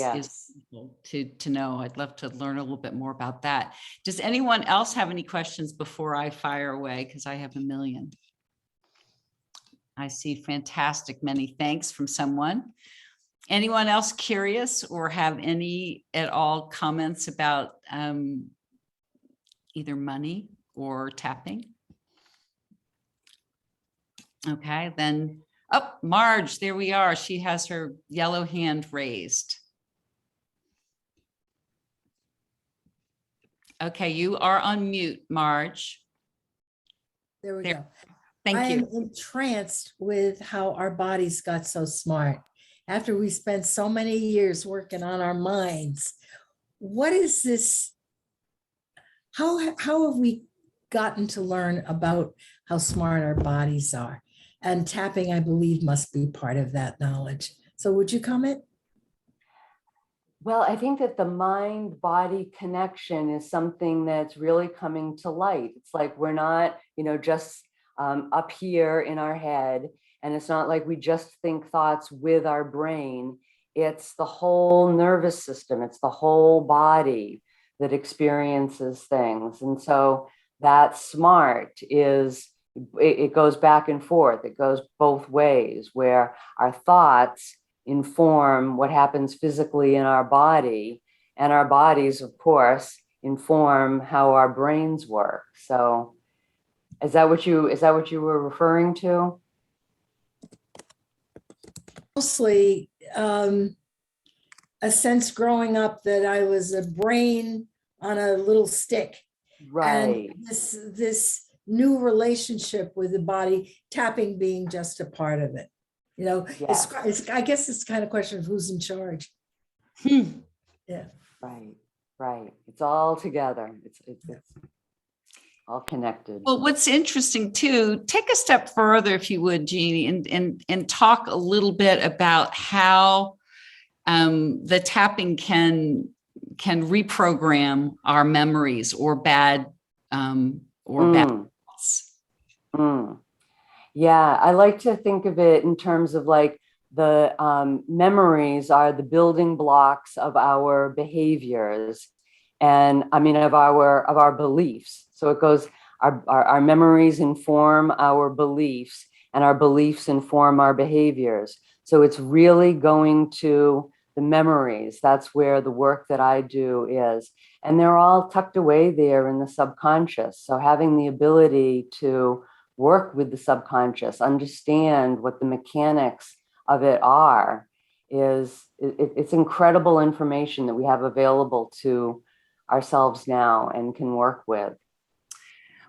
cool to know. I'd love to learn a little bit more about that. Does anyone else have any questions before I fire away? Because I have a million. I see fantastic many thanks from someone. Anyone else curious or have any at all comments about either money or tapping? Okay, then, oh, Marge, there we are. She has her yellow hand raised. Okay, you are on mute, Marge. There we go. Thank I you. am entranced with how our bodies got so smart. After we spent so many years working on our minds, what is this? How have we gotten to learn about how smart our bodies are? And tapping, I believe, must be part of that knowledge. So would you comment? Well, I think that the mind-body connection is something that's really coming to light. It's like we're not, you know, just up here in our head. And it's not like we just think thoughts with our brain. It's the whole nervous system. It's the whole body that experiences things. And so that smart is, it goes back and forth. It goes both ways, where our thoughts inform what happens physically in our body. And our bodies, of course, inform how our brains work. So is that what you were referring to? Mostly a sense growing up that I was a brain on a little stick. Right. And this new relationship with the body, tapping being just a part of it. You know, it's I guess it's kind of question of who's in charge. Yeah. Right. It's all together. It's all connected. Well, what's interesting too, take a step further, if you would, Jeannie, and talk a little bit about how the tapping can reprogram our memories or bad thoughts. Yeah, I like to think of it in terms of like the memories are the building blocks of our behaviors, and I mean of our beliefs. So it goes, our memories inform our beliefs, and our beliefs inform our behaviors. So it's really going to the memories. That's where the work that I do is. And they're all tucked away there in the subconscious. So having the ability to work with the subconscious, understand what the mechanics of it are, it's incredible information that we have available to ourselves now and can work with.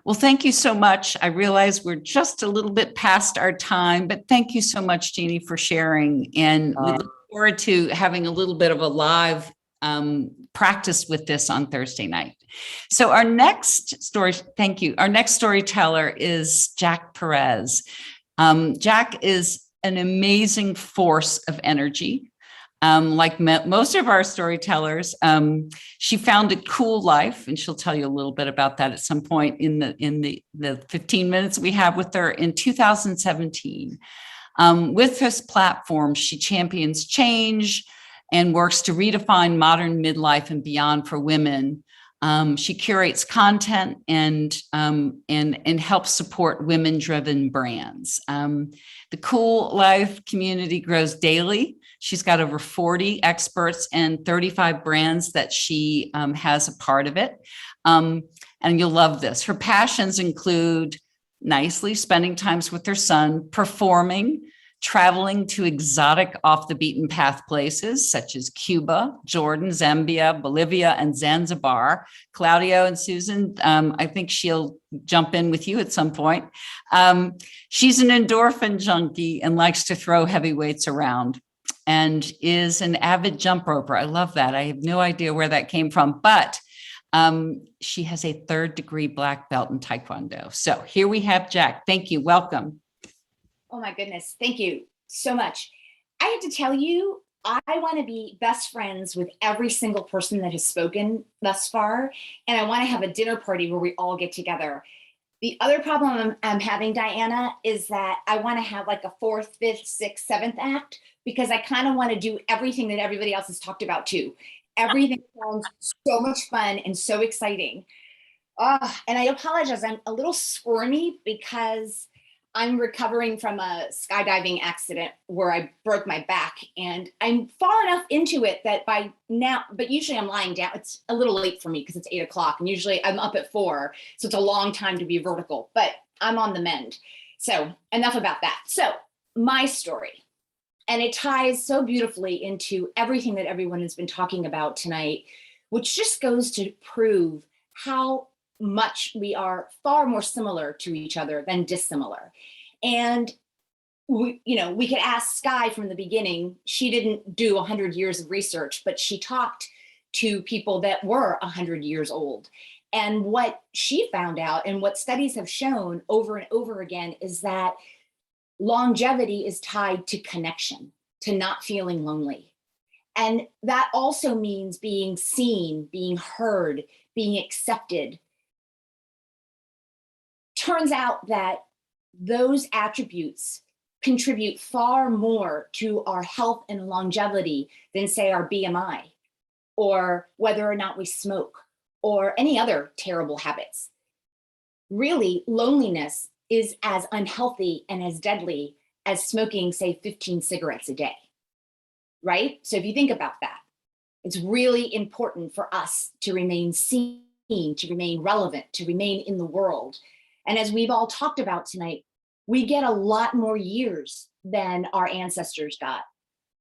Well, thank you so much. I realize we're just a little bit past our time, but thank you so much, Jeannie, for sharing. And we look forward to having a little bit of a live practice with this on Thursday night. So our next story, thank you. Our next storyteller is Jack Perez. Jack is an amazing force of energy. Like most of our storytellers, she founded Cool Life, and she'll tell you a little bit about that at some point in the 15 minutes we have with her in 2017. With this platform, she champions change and works to redefine modern midlife and beyond for women. She curates content and helps support women-driven brands. The Cool Life community grows daily. She's got over 40 experts and 35 brands that she has a part of it. And you'll love this. Her passions include nicely spending times with her son, performing, traveling to exotic off the beaten path places such as Cuba, Jordan, Zambia, Bolivia, and Zanzibar. Claudio and Susan, I think she'll jump in with you at some point. She's an endorphin junkie and likes to throw heavy weights around and is an avid jump roper. I love that. I have no idea where that came from, but she has a 3rd-degree black belt in Taekwondo. So here we have Jack. Thank you. Welcome. Oh my goodness. Thank you so much. I have to tell you, I want to be best friends with every single person that has spoken thus far. And I want to have a dinner party where we all get together. The other problem I'm having, Diana, is that I want to have like a 4th, 5th, 6th, 7th act, because I kind of want to do everything that everybody else has talked about too. Everything sounds so much fun and so exciting. And I apologize, I'm a little squirmy because I'm recovering from a skydiving accident where I broke my back, and I'm far enough into it that by now, but usually I'm lying down. It's a little late for me because it's 8 o'clock and usually I'm up at 4. So it's a long time to be vertical, but I'm on the mend. So enough about that. So my story, and it ties so beautifully into everything that everyone has been talking about tonight, which just goes to prove how much we are far more similar to each other than dissimilar. And we could ask Sky from the beginning. She didn't do 100 years of research, but she talked to people that were 100 years old. And what she found out, and what studies have shown over and over again, is that longevity is tied to connection, to not feeling lonely. And that also means being seen, being heard, being accepted. Turns out that those attributes contribute far more to our health and longevity than, say, our BMI, or whether or not we smoke, or any other terrible habits. Really, loneliness is as unhealthy and as deadly as smoking, say, 15 cigarettes a day, right? So if you think about that, it's really important for us to remain seen, to remain relevant, to remain in the world. And as we've all talked about tonight, we get a lot more years than our ancestors got,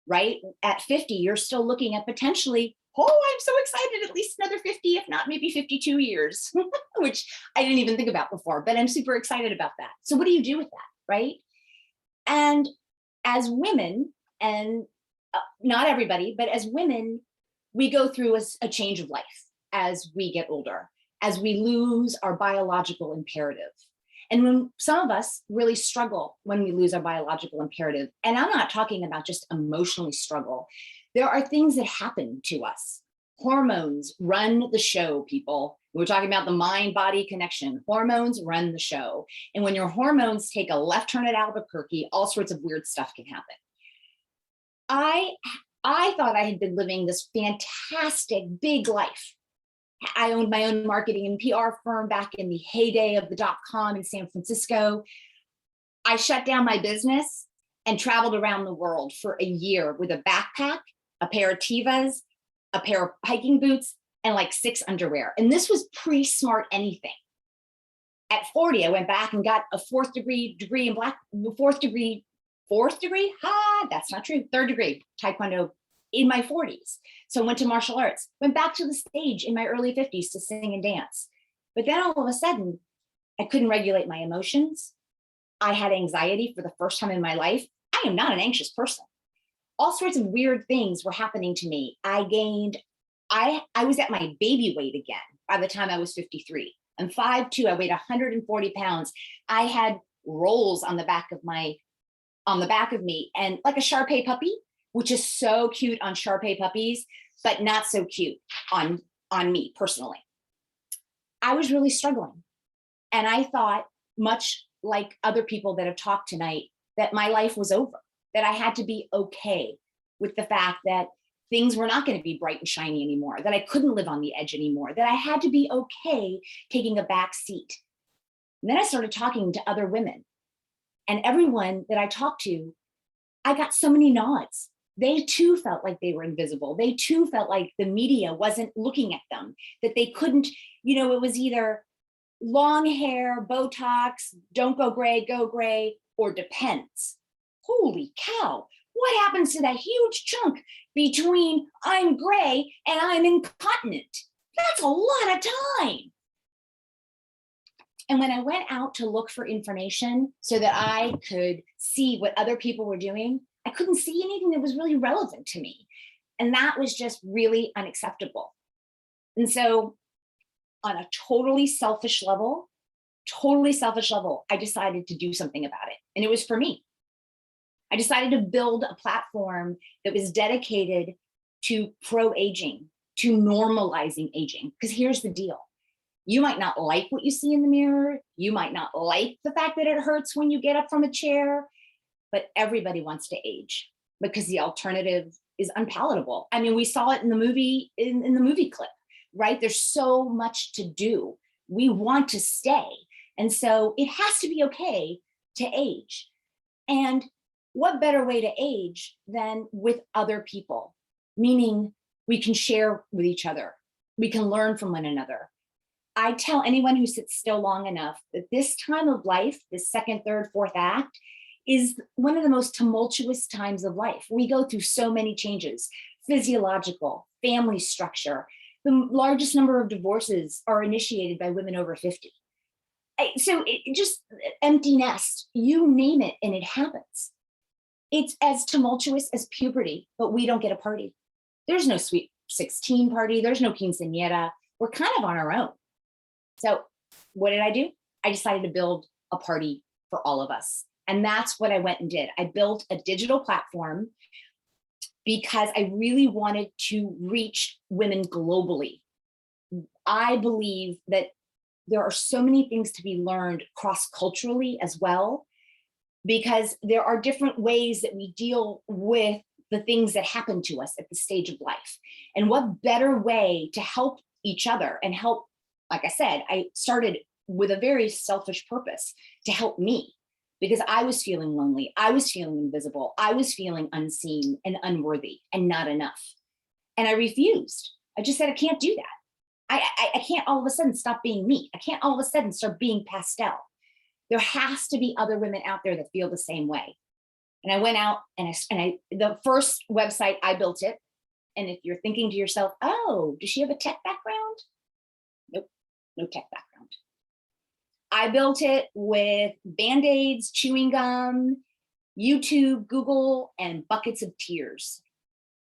right? At 50, you're still looking at potentially, oh, I'm so excited, at least another 50, if not maybe 52 years, which I didn't even think about before, but I'm super excited about that. So what do you do with that, right? And as women, and not everybody, but as women, we go through a change of life as we get older, as we lose our biological imperative. And when some of us really struggle when we lose our biological imperative, and I'm not talking about just emotionally struggle, there are things that happen to us. Hormones run the show, people. We're talking about the mind-body connection. Hormones run the show. And when your hormones take a left turn at Albuquerque, all sorts of weird stuff can happen. I thought I had been living this fantastic big life. I owned my own marketing and PR firm back in the heyday of the .com in San Francisco. I shut down my business and traveled around the world for a year with a backpack, a pair of Tevas, a pair of hiking boots, and like 6 underwear. And this was pre-smart anything. At 40, I went back and got a 4th degree in that's not true, 3rd degree Taekwondo in my 40s. So I went to martial arts, went back to the stage in my early 50s to sing and dance. But then all of a sudden, I couldn't regulate my emotions. I had anxiety for the first time in my life. I am not an anxious person. All sorts of weird things were happening to me. I gained I was at my baby weight again by the time I was 53. I'm 5'2", I weighed 140 pounds. I had rolls on the back of me and like a Shar-Pei puppy, which is so cute on Shar-Pei puppies, but not so cute on me personally. I was really struggling. And I thought, much like other people that have talked tonight, that my life was over, that I had to be okay with the fact that things were not going to be bright and shiny anymore, that I couldn't live on the edge anymore, that I had to be okay taking a back seat. And then I started talking to other women, and everyone that I talked to, I got so many nods. They too felt like they were invisible. They too felt like the media wasn't looking at them, that they couldn't, it was either long hair, Botox, don't go gray, or depends. Holy cow. What happens to that huge chunk between I'm gray and I'm incontinent? That's a lot of time. And when I went out to look for information so that I could see what other people were doing, I couldn't see anything that was really relevant to me. And that was just really unacceptable. And so on a totally selfish level, I decided to do something about it. And it was for me. I decided to build a platform that was dedicated to pro-aging, to normalizing aging. Because here's the deal. You might not like what you see in the mirror. You might not like the fact that it hurts when you get up from a chair, but everybody wants to age because the alternative is unpalatable. I mean, we saw it in the movie, in the movie clip, right? There's so much to do. We want to stay. And so it has to be okay to age. And what better way to age than with other people? Meaning we can share with each other. We can learn from one another. I tell anyone who sits still long enough that this time of life, this second, third, fourth act, is one of the most tumultuous times of life. We go through so many changes, physiological, family structure. The largest number of divorces are initiated by women over 50. So it just empty nest, you name it, and it happens. It's as tumultuous as puberty, but we don't get a party. There's no sweet 16 party. There's no quinceañera. We're kind of on our own. So what did I do? I decided to build a party for all of us. And that's what I went and did. I built a digital platform because I really wanted to reach women globally. I believe that there are so many things to be learned cross-culturally as well, because there are different ways that we deal with the things that happen to us at the stage of life. And what better way to help each other and help, like I said, I started with a very selfish purpose to help me, because I was feeling lonely. I was feeling invisible. I was feeling unseen and unworthy and not enough. And I refused. I just said, I can't do that. I can't all of a sudden stop being me. I can't all of a sudden start being pastel. There has to be other women out there that feel the same way. And I went out and the first website, I built it. And if you're thinking to yourself, oh, does she have a tech background? Nope, no tech background. I built it with Band-Aids, chewing gum, YouTube, Google, and buckets of tears.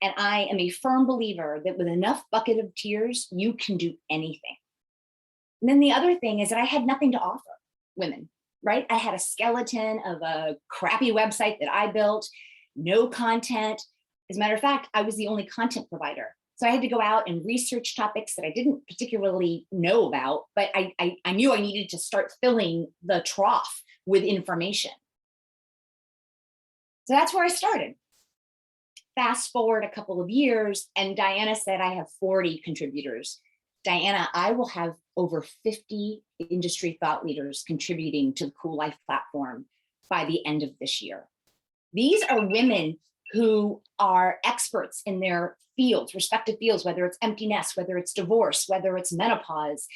And I am a firm believer that with enough bucket of tears, you can do anything. And then the other thing is that I had nothing to offer women, right? I had a skeleton of a crappy website that I built, no content. As a matter of fact, I was the only content provider. So I had to go out and research topics that I didn't particularly know about, but I knew I needed to start filling the trough with information. So that's where I started. Fast forward a couple of years, and Diana said, I have 40 contributors. Diana, I will have over 50 industry thought leaders contributing to the Cool Life platform by the end of this year. These are women who are experts in their fields, respective fields, whether it's empty nest, whether it's divorce, whether it's menopause,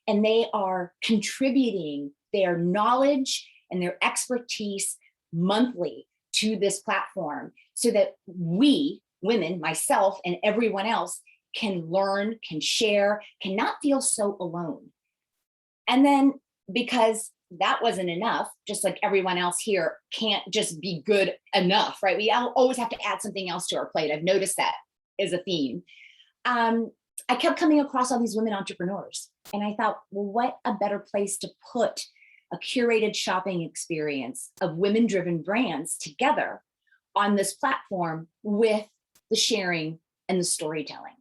and they are contributing their knowledge and their expertise monthly to this platform so that we, women, myself, and everyone else can learn, can share, can not feel so alone. And then because that wasn't enough, just like everyone else here can't just be good enough, right? We always have to add something else to our plate. I've noticed that as a theme. I kept coming across all these women entrepreneurs. And I thought, well, what a better place to put a curated shopping experience of women-driven brands together on this platform with the sharing and the storytelling.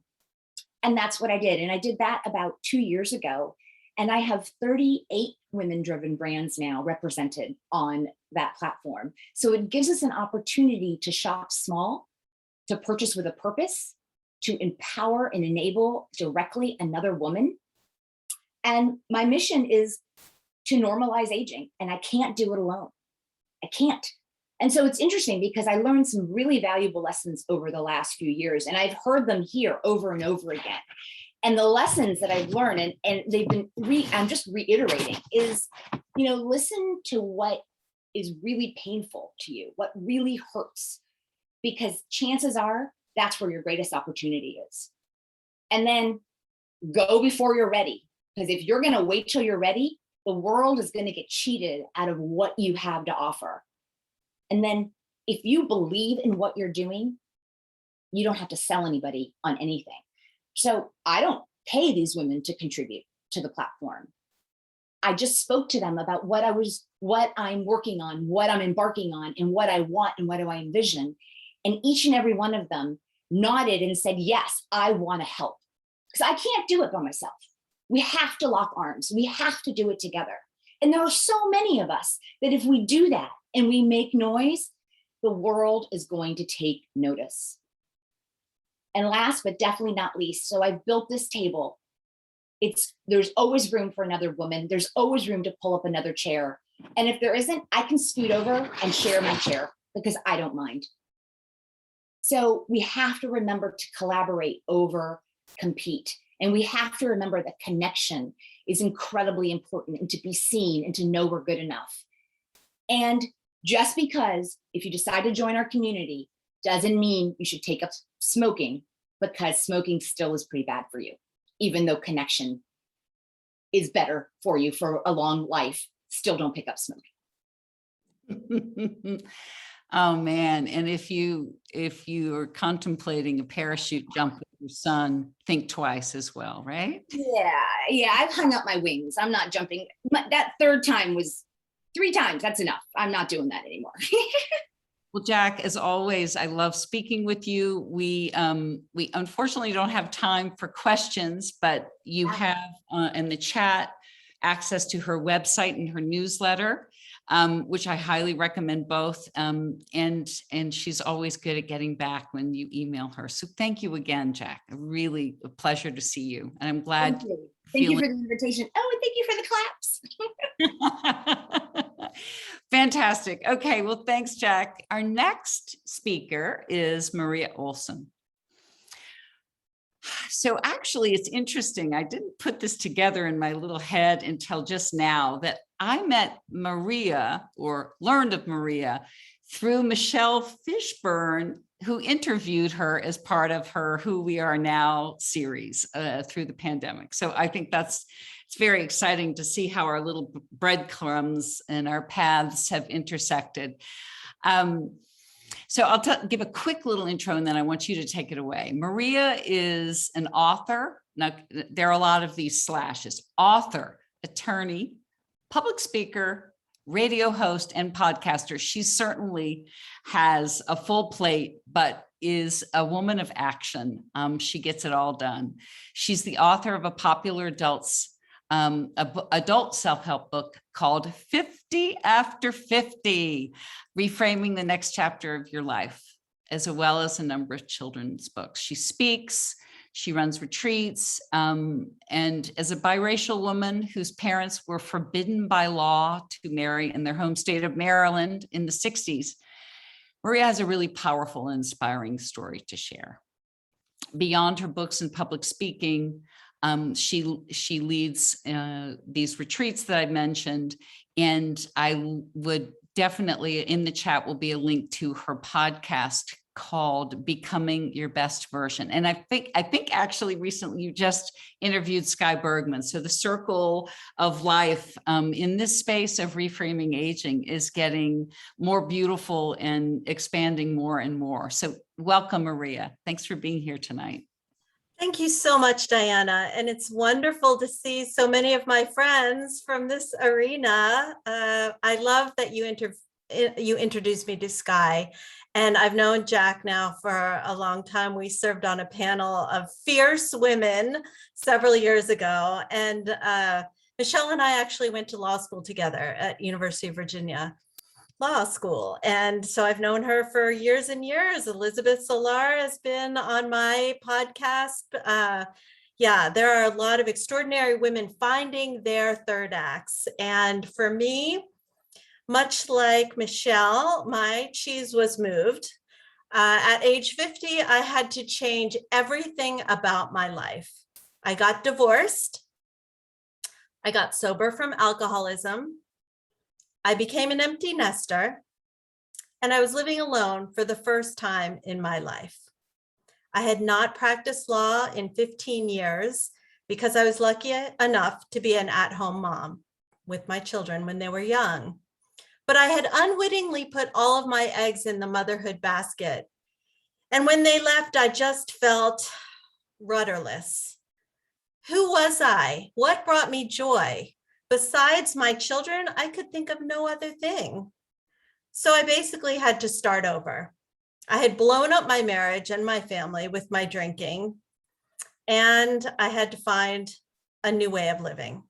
And that's what I did. And I did that about 2 years ago. And I have 38 women-driven brands now represented on that platform. So it gives us an opportunity to shop small, to purchase with a purpose, to empower and enable directly another woman. And my mission is to normalize aging, and I can't do it alone. I can't. And so it's interesting because I learned some really valuable lessons over the last few years, and I've heard them here over and over again. And the lessons that I've learned, and they've been, I'm just reiterating, is, listen to what is really painful to you, what really hurts, because chances are that's where your greatest opportunity is. And then go before you're ready, because if you're going to wait till you're ready, the world is going to get cheated out of what you have to offer. And then if you believe in what you're doing, you don't have to sell anybody on anything. So I don't pay these women to contribute to the platform. I just spoke to them about what I'm working on, what I'm embarking on, and what I want and what do I envision. And each and every one of them nodded and said, yes, I want to help, because I can't do it by myself. We have to lock arms. We have to do it together. And there are so many of us that if we do that and we make noise, the world is going to take notice. And last, but definitely not least, so I've built this table. There's always room for another woman. There's always room to pull up another chair. And if there isn't, I can scoot over and share my chair because I don't mind. So we have to remember to collaborate over compete. And we have to remember that connection is incredibly important, and to be seen and to know we're good enough. And just because if you decide to join our community doesn't mean you should take up smoking, because smoking still is pretty bad for you, even though connection is better for you for a long life. Still don't pick up smoking. Oh man. And if you are contemplating a parachute jump with your son, think twice as well, right? Yeah, I've hung up my wings. I'm not jumping. That third time was 3 times. That's enough. I'm not doing that anymore. Well, Jack, as always, I love speaking with you. We unfortunately don't have time for questions, but you have in the chat access to her website and her newsletter, which I highly recommend both. And she's always good at getting back when you email her. So thank you again, Jack. Really a pleasure to see you. And I'm glad. Thank you for the invitation. Oh, and thank you for the claps. Fantastic. Okay, well, thanks, Jack. Our next speaker is Maria Olsen. So actually, it's interesting. I didn't put this together in my little head until just now that I met Maria, or learned of Maria, through Michelle Fishburne, who interviewed her as part of her Who We Are Now series through the pandemic. So I think it's very exciting to see how our little breadcrumbs and our paths have intersected. So I'll give a quick little intro, and then I want you to take it away. Maria is an author. Now, there are a lot of these slashes: author, attorney, public speaker, radio host, and podcaster. She certainly has a full plate, but is a woman of action. She gets it all done. She's the author of a popular adult self-help book called 50 After 50, Reframing the Next Chapter of Your Life, as well as a number of children's books. She speaks, she runs retreats, and as a biracial woman whose parents were forbidden by law to marry in their home state of Maryland in the 60s, Maria has a really powerful and inspiring story to share. Beyond her books and public speaking, she leads these retreats that I mentioned, and I would definitely, in the chat will be a link to her podcast called Becoming Your Best Version. And I think actually recently you just interviewed Sky Bergman. So the circle of life in this space of reframing aging is getting more beautiful and expanding more and more. So welcome, Maria. Thanks for being here tonight. Thank you so much, Diana. And it's wonderful to see so many of my friends from this arena. I love that you introduced me to Sky. And I've known Jack now for a long time. We served on a panel of fierce women several years ago. And Michelle and I actually went to law school together at University of Virginia Law School. And so I've known her for years and years. Elizabeth Solar has been on my podcast. Yeah, there are a lot of extraordinary women finding their third acts. And for me, much like Michelle, my cheese was moved. At age 50, I had to change everything about my life. I got divorced. I got sober from alcoholism. I became an empty nester, and I was living alone for the first time in my life. I had not practiced law in 15 years because I was lucky enough to be an at-home mom with my children when they were young. But I had unwittingly put all of my eggs in the motherhood basket. And when they left, I just felt rudderless. Who was I? What brought me joy? Besides my children, I could think of no other thing. So I basically had to start over. I had blown up my marriage and my family with my drinking, and I had to find a new way of living.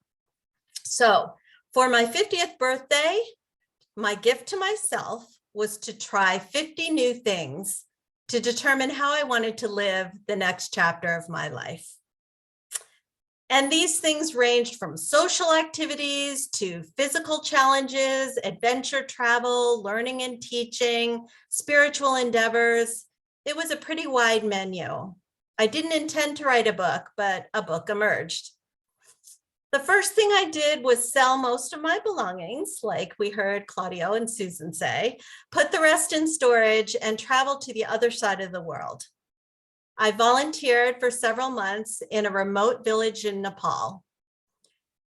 So for my 50th birthday, my gift to myself was to try 50 new things to determine how I wanted to live the next chapter of my life. And these things ranged from social activities to physical challenges, adventure travel, learning and teaching, spiritual endeavors. It was a pretty wide menu. I didn't intend to write a book, but a book emerged. The first thing I did was sell most of my belongings, like we heard Claudio and Susan say, put the rest in storage, and travel to the other side of the world. I volunteered for several months in a remote village in Nepal,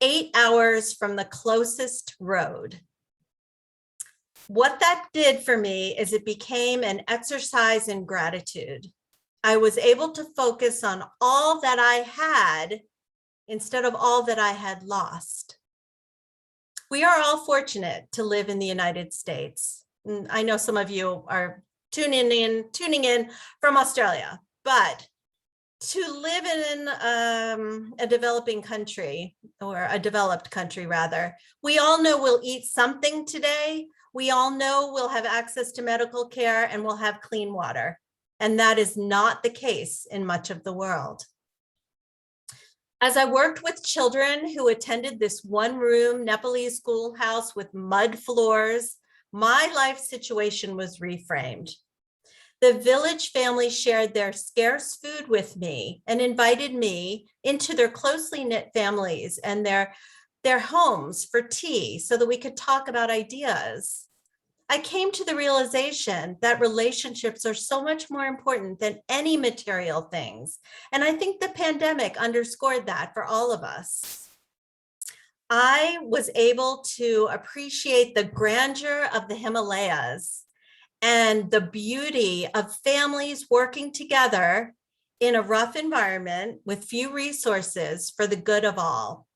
8 hours from the closest road. What that did for me is it became an exercise in gratitude. I was able to focus on all that I had instead of all that I had lost. We are all fortunate to live in the United States. And I know some of you are tuning in from Australia. But to live in a developing country, or a developed country rather, we all know we'll eat something today. We all know we'll have access to medical care and we'll have clean water. And that is not the case in much of the world. As I worked with children who attended this one-room Nepalese schoolhouse with mud floors, my life situation was reframed. The village family shared their scarce food with me and invited me into their closely knit families and their homes for tea so that we could talk about ideas. I came to the realization that relationships are so much more important than any material things. And I think the pandemic underscored that for all of us. I was able to appreciate the grandeur of the Himalayas and the beauty of families working together in a rough environment with few resources for the good of all.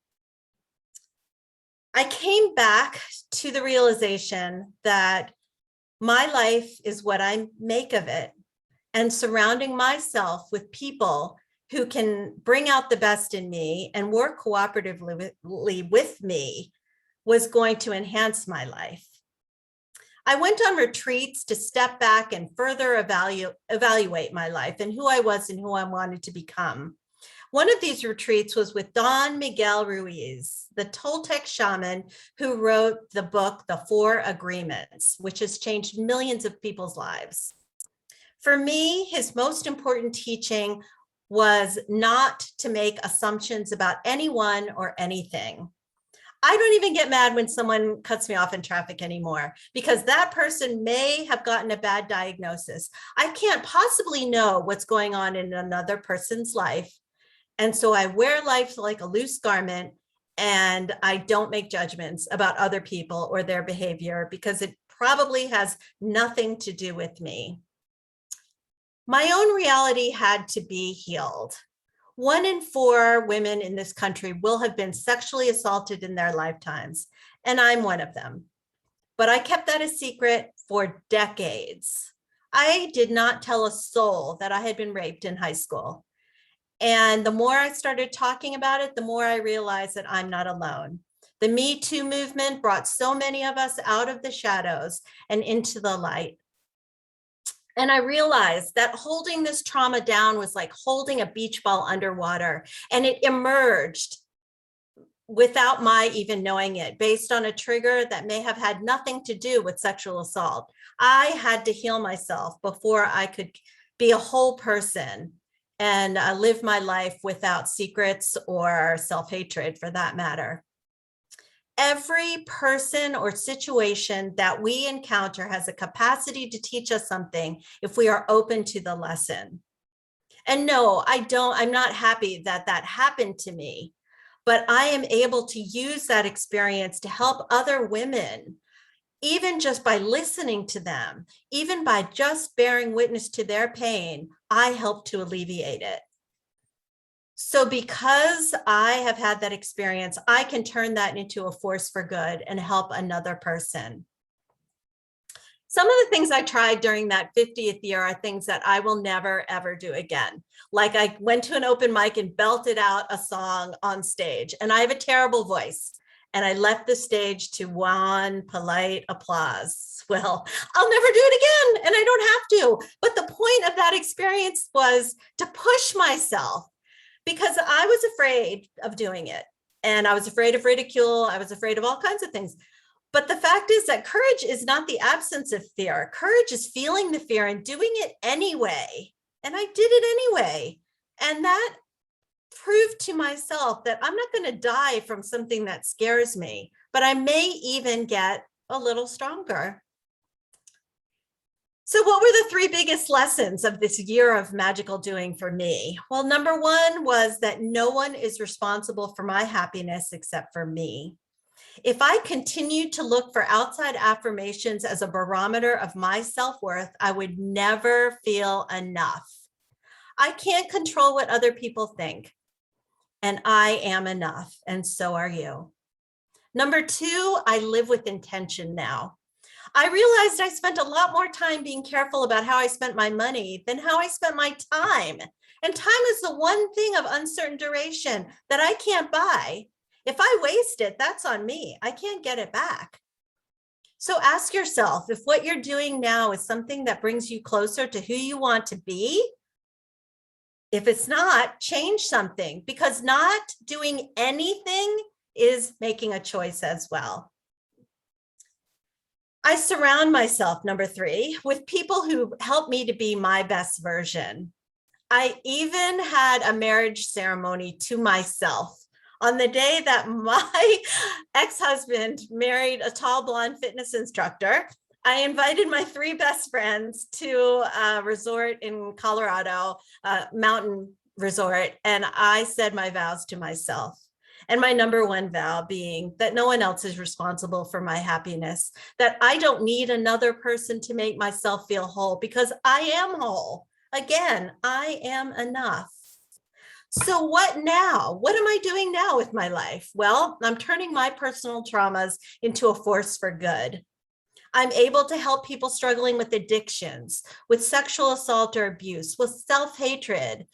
I came back to the realization that my life is what I make of it, and surrounding myself with people who can bring out the best in me and work cooperatively with me was going to enhance my life. I went on retreats to step back and further evaluate my life and who I was and who I wanted to become. One of these retreats was with Don Miguel Ruiz, the Toltec shaman who wrote the book, The Four Agreements, which has changed millions of people's lives. For me, his most important teaching was not to make assumptions about anyone or anything. I don't even get mad when someone cuts me off in traffic anymore, because that person may have gotten a bad diagnosis. I can't possibly know what's going on in another person's life. And so I wear life like a loose garment, and I don't make judgments about other people or their behavior because it probably has nothing to do with me. My own reality had to be healed. 1 in 4 women in this country will have been sexually assaulted in their lifetimes, and I'm one of them. But I kept that a secret for decades. I did not tell a soul that I had been raped in high school. And the more I started talking about it, the more I realized that I'm not alone. The Me Too movement brought so many of us out of the shadows and into the light. And I realized that holding this trauma down was like holding a beach ball underwater, and it emerged without my even knowing it, based on a trigger that may have had nothing to do with sexual assault. I had to heal myself before I could be a whole person and live my life without secrets or self-hatred, for that matter. Every person or situation that we encounter has a capacity to teach us something if we are open to the lesson. And no, I'm not happy that that happened to me, but I am able to use that experience to help other women, even just by listening to them, even by just bearing witness to their pain. I help to alleviate it. So because I have had that experience, I can turn that into a force for good and help another person. Some of the things I tried during that 50th year are things that I will never, ever do again. Like I went to an open mic and belted out a song on stage, and I have a terrible voice. And I left the stage to one polite applause. Well, I'll never do it again, and I don't have to. But the point of that experience was to push myself, because I was afraid of doing it. And I was afraid of ridicule. I was afraid of all kinds of things. But the fact is that courage is not the absence of fear. Courage is feeling the fear and doing it anyway. And I did it anyway. And that proved to myself that I'm not going to die from something that scares me, but I may even get a little stronger. So what were the 3 biggest lessons of this year of magical doing for me? Well, number 1 was that no one is responsible for my happiness except for me. If I continued to look for outside affirmations as a barometer of my self-worth, I would never feel enough. I can't control what other people think, and I am enough, and so are you. Number 2, I live with intention now. I realized I spent a lot more time being careful about how I spent my money than how I spent my time. And time is the one thing of uncertain duration that I can't buy. If I waste it, that's on me. I can't get it back. So ask yourself if what you're doing now is something that brings you closer to who you want to be. If it's not, change something, because not doing anything is making a choice as well. I surround myself, number 3, with people who help me to be my best version. I even had a marriage ceremony to myself. On the day that my ex-husband married a tall blonde fitness instructor, I invited my 3 best friends to a resort in Colorado, mountain resort, and I said my vows to myself. And my number 1 vow being that no one else is responsible for my happiness, that I don't need another person to make myself feel whole, because I am whole. Again, I am enough. So what now? What am I doing now with my life? Well, I'm turning my personal traumas into a force for good. I'm able to help people struggling with addictions, with sexual assault or abuse, with self-hatred,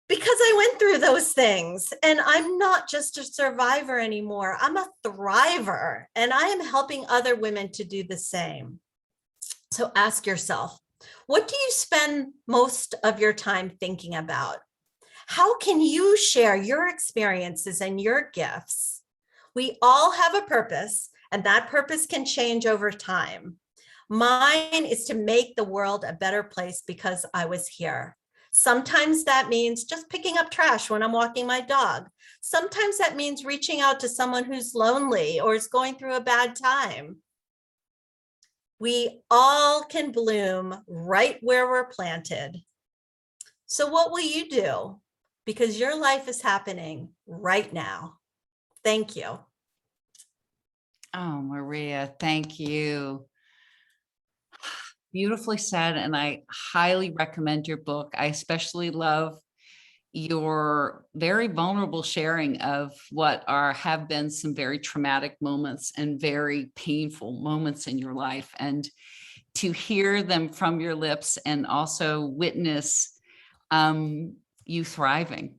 because I went through those things, and I'm not just a survivor anymore. I'm a thriver, and I am helping other women to do the same. So ask yourself, what do you spend most of your time thinking about? How can you share your experiences and your gifts? We all have a purpose, and that purpose can change over time. Mine is to make the world a better place because I was here. Sometimes that means just picking up trash when I'm walking my dog. Sometimes that means reaching out to someone who's lonely or is going through a bad time. We all can bloom right where we're planted. So what will you do? Because your life is happening right now. Thank you. Oh, Maria, thank you. Beautifully said, and I highly recommend your book. I especially love your very vulnerable sharing of what have been some very traumatic moments and very painful moments in your life, and to hear them from your lips and also witness you thriving.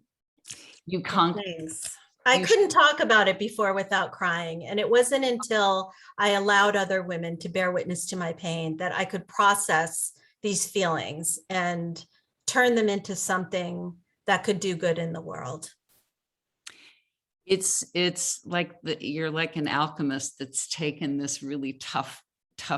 You Thanks. I couldn't talk about it before without crying. And it wasn't until I allowed other women to bear witness to my pain that I could process these feelings and turn them into something that could do good in the world. It's like you're like an alchemist that's taken this really tough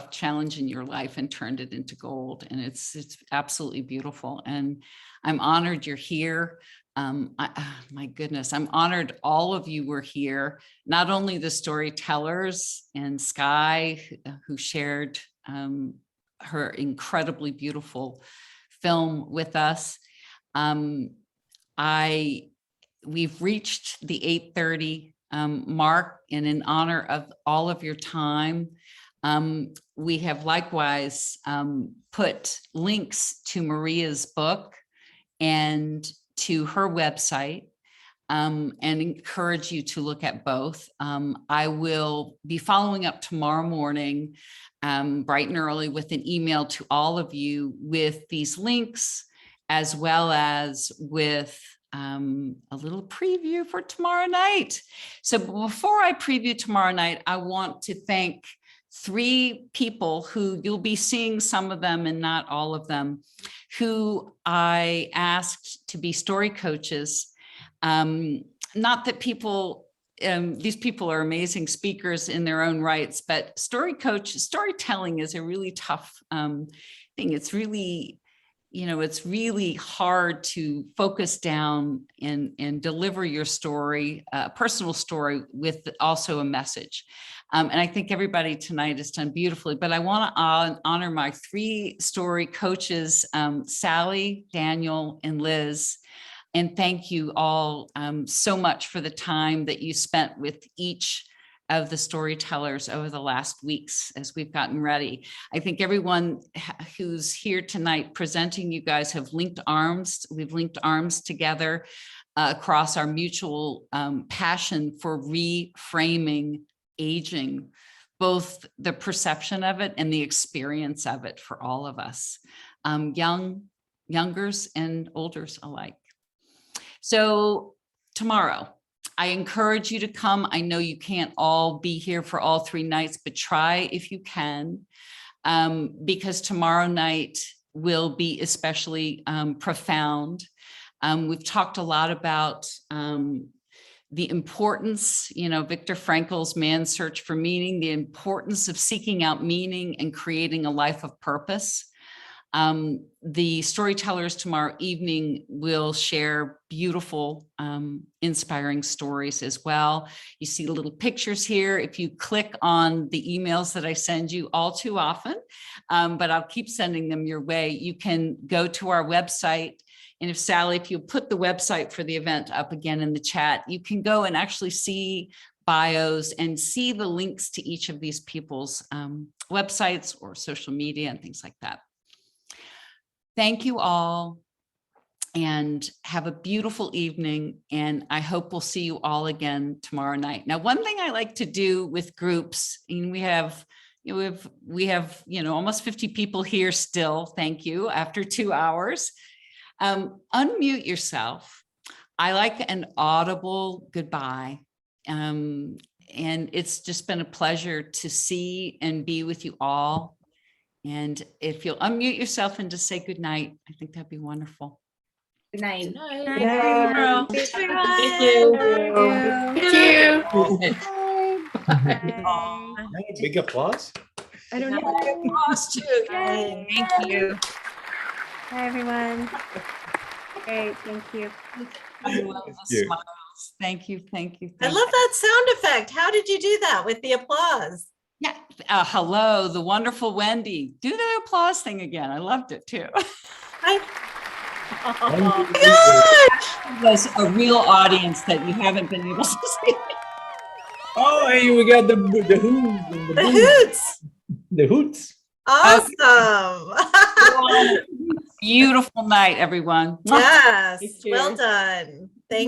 challenge in your life and turned it into gold. And it's absolutely beautiful. And I'm honored you're here. My goodness, I'm honored all of you were here, not only the storytellers and Sky, who shared her incredibly beautiful film with us. We've reached the 8:30 mark, and in honor of all of your time, we have likewise put links to Maria's book and to her website, and encourage you to look at both. I will be following up tomorrow morning, bright and early, with an email to all of you with these links, as well as with a little preview for tomorrow night. So before I preview tomorrow night, I want to thank 3 people who you'll be seeing, some of them and not all of them, who I asked to be story coaches. Not that these people are amazing speakers in their own rights, but storytelling is a really tough thing. It's really, it's really hard to focus down and deliver your story, a personal story, with also a message. And I think everybody tonight has done beautifully, but I want to honor my 3 story coaches, Sally, Daniel, and Liz. And thank you all so much for the time that you spent with each of the storytellers over the last weeks as we've gotten ready. I think everyone who's here tonight presenting, you guys have linked arms. We've linked arms together across our mutual passion for reframing aging, both the perception of it and the experience of it for all of us, youngers and olders alike. So tomorrow, I encourage you to come. I know you can't all be here for all 3 nights, but try if you can, because tomorrow night will be especially profound. We've talked a lot about the importance, Viktor Frankl's Man's Search for Meaning, the importance of seeking out meaning and creating a life of purpose. The storytellers tomorrow evening will share beautiful, inspiring stories as well. You see the little pictures here. If you click on the emails that I send you all too often, but I'll keep sending them your way, you can go to our website. And if Sally, if you put the website for the event up again in the chat, you can go and actually see bios and see the links to each of these people's websites or social media and things like that. Thank you all, and have a beautiful evening. And I hope we'll see you all again tomorrow night. Now, one thing I like to do with groups, and we have almost 50 people here still. Thank you. After 2 hours, unmute yourself. I like an audible goodbye. And it's just been a pleasure to see and be with you all. And if you'll unmute yourself and just say good night, I think that'd be wonderful. Good night. Good night. Good night. Thank you. Big applause. I don't know. Applause too. Yay. Thank you. Hi, everyone. Great, thank you. Thank you. I love that sound effect. How did you do that with the applause? Yeah. Hello, the wonderful Wendy. Do the applause thing again. I loved it too. Oh my gosh! There's a real audience that you haven't been able to see. Oh, hey, we got the whoos. And The hoots. The hoots. Awesome. beautiful night, everyone. Yes, You too. well done. Thank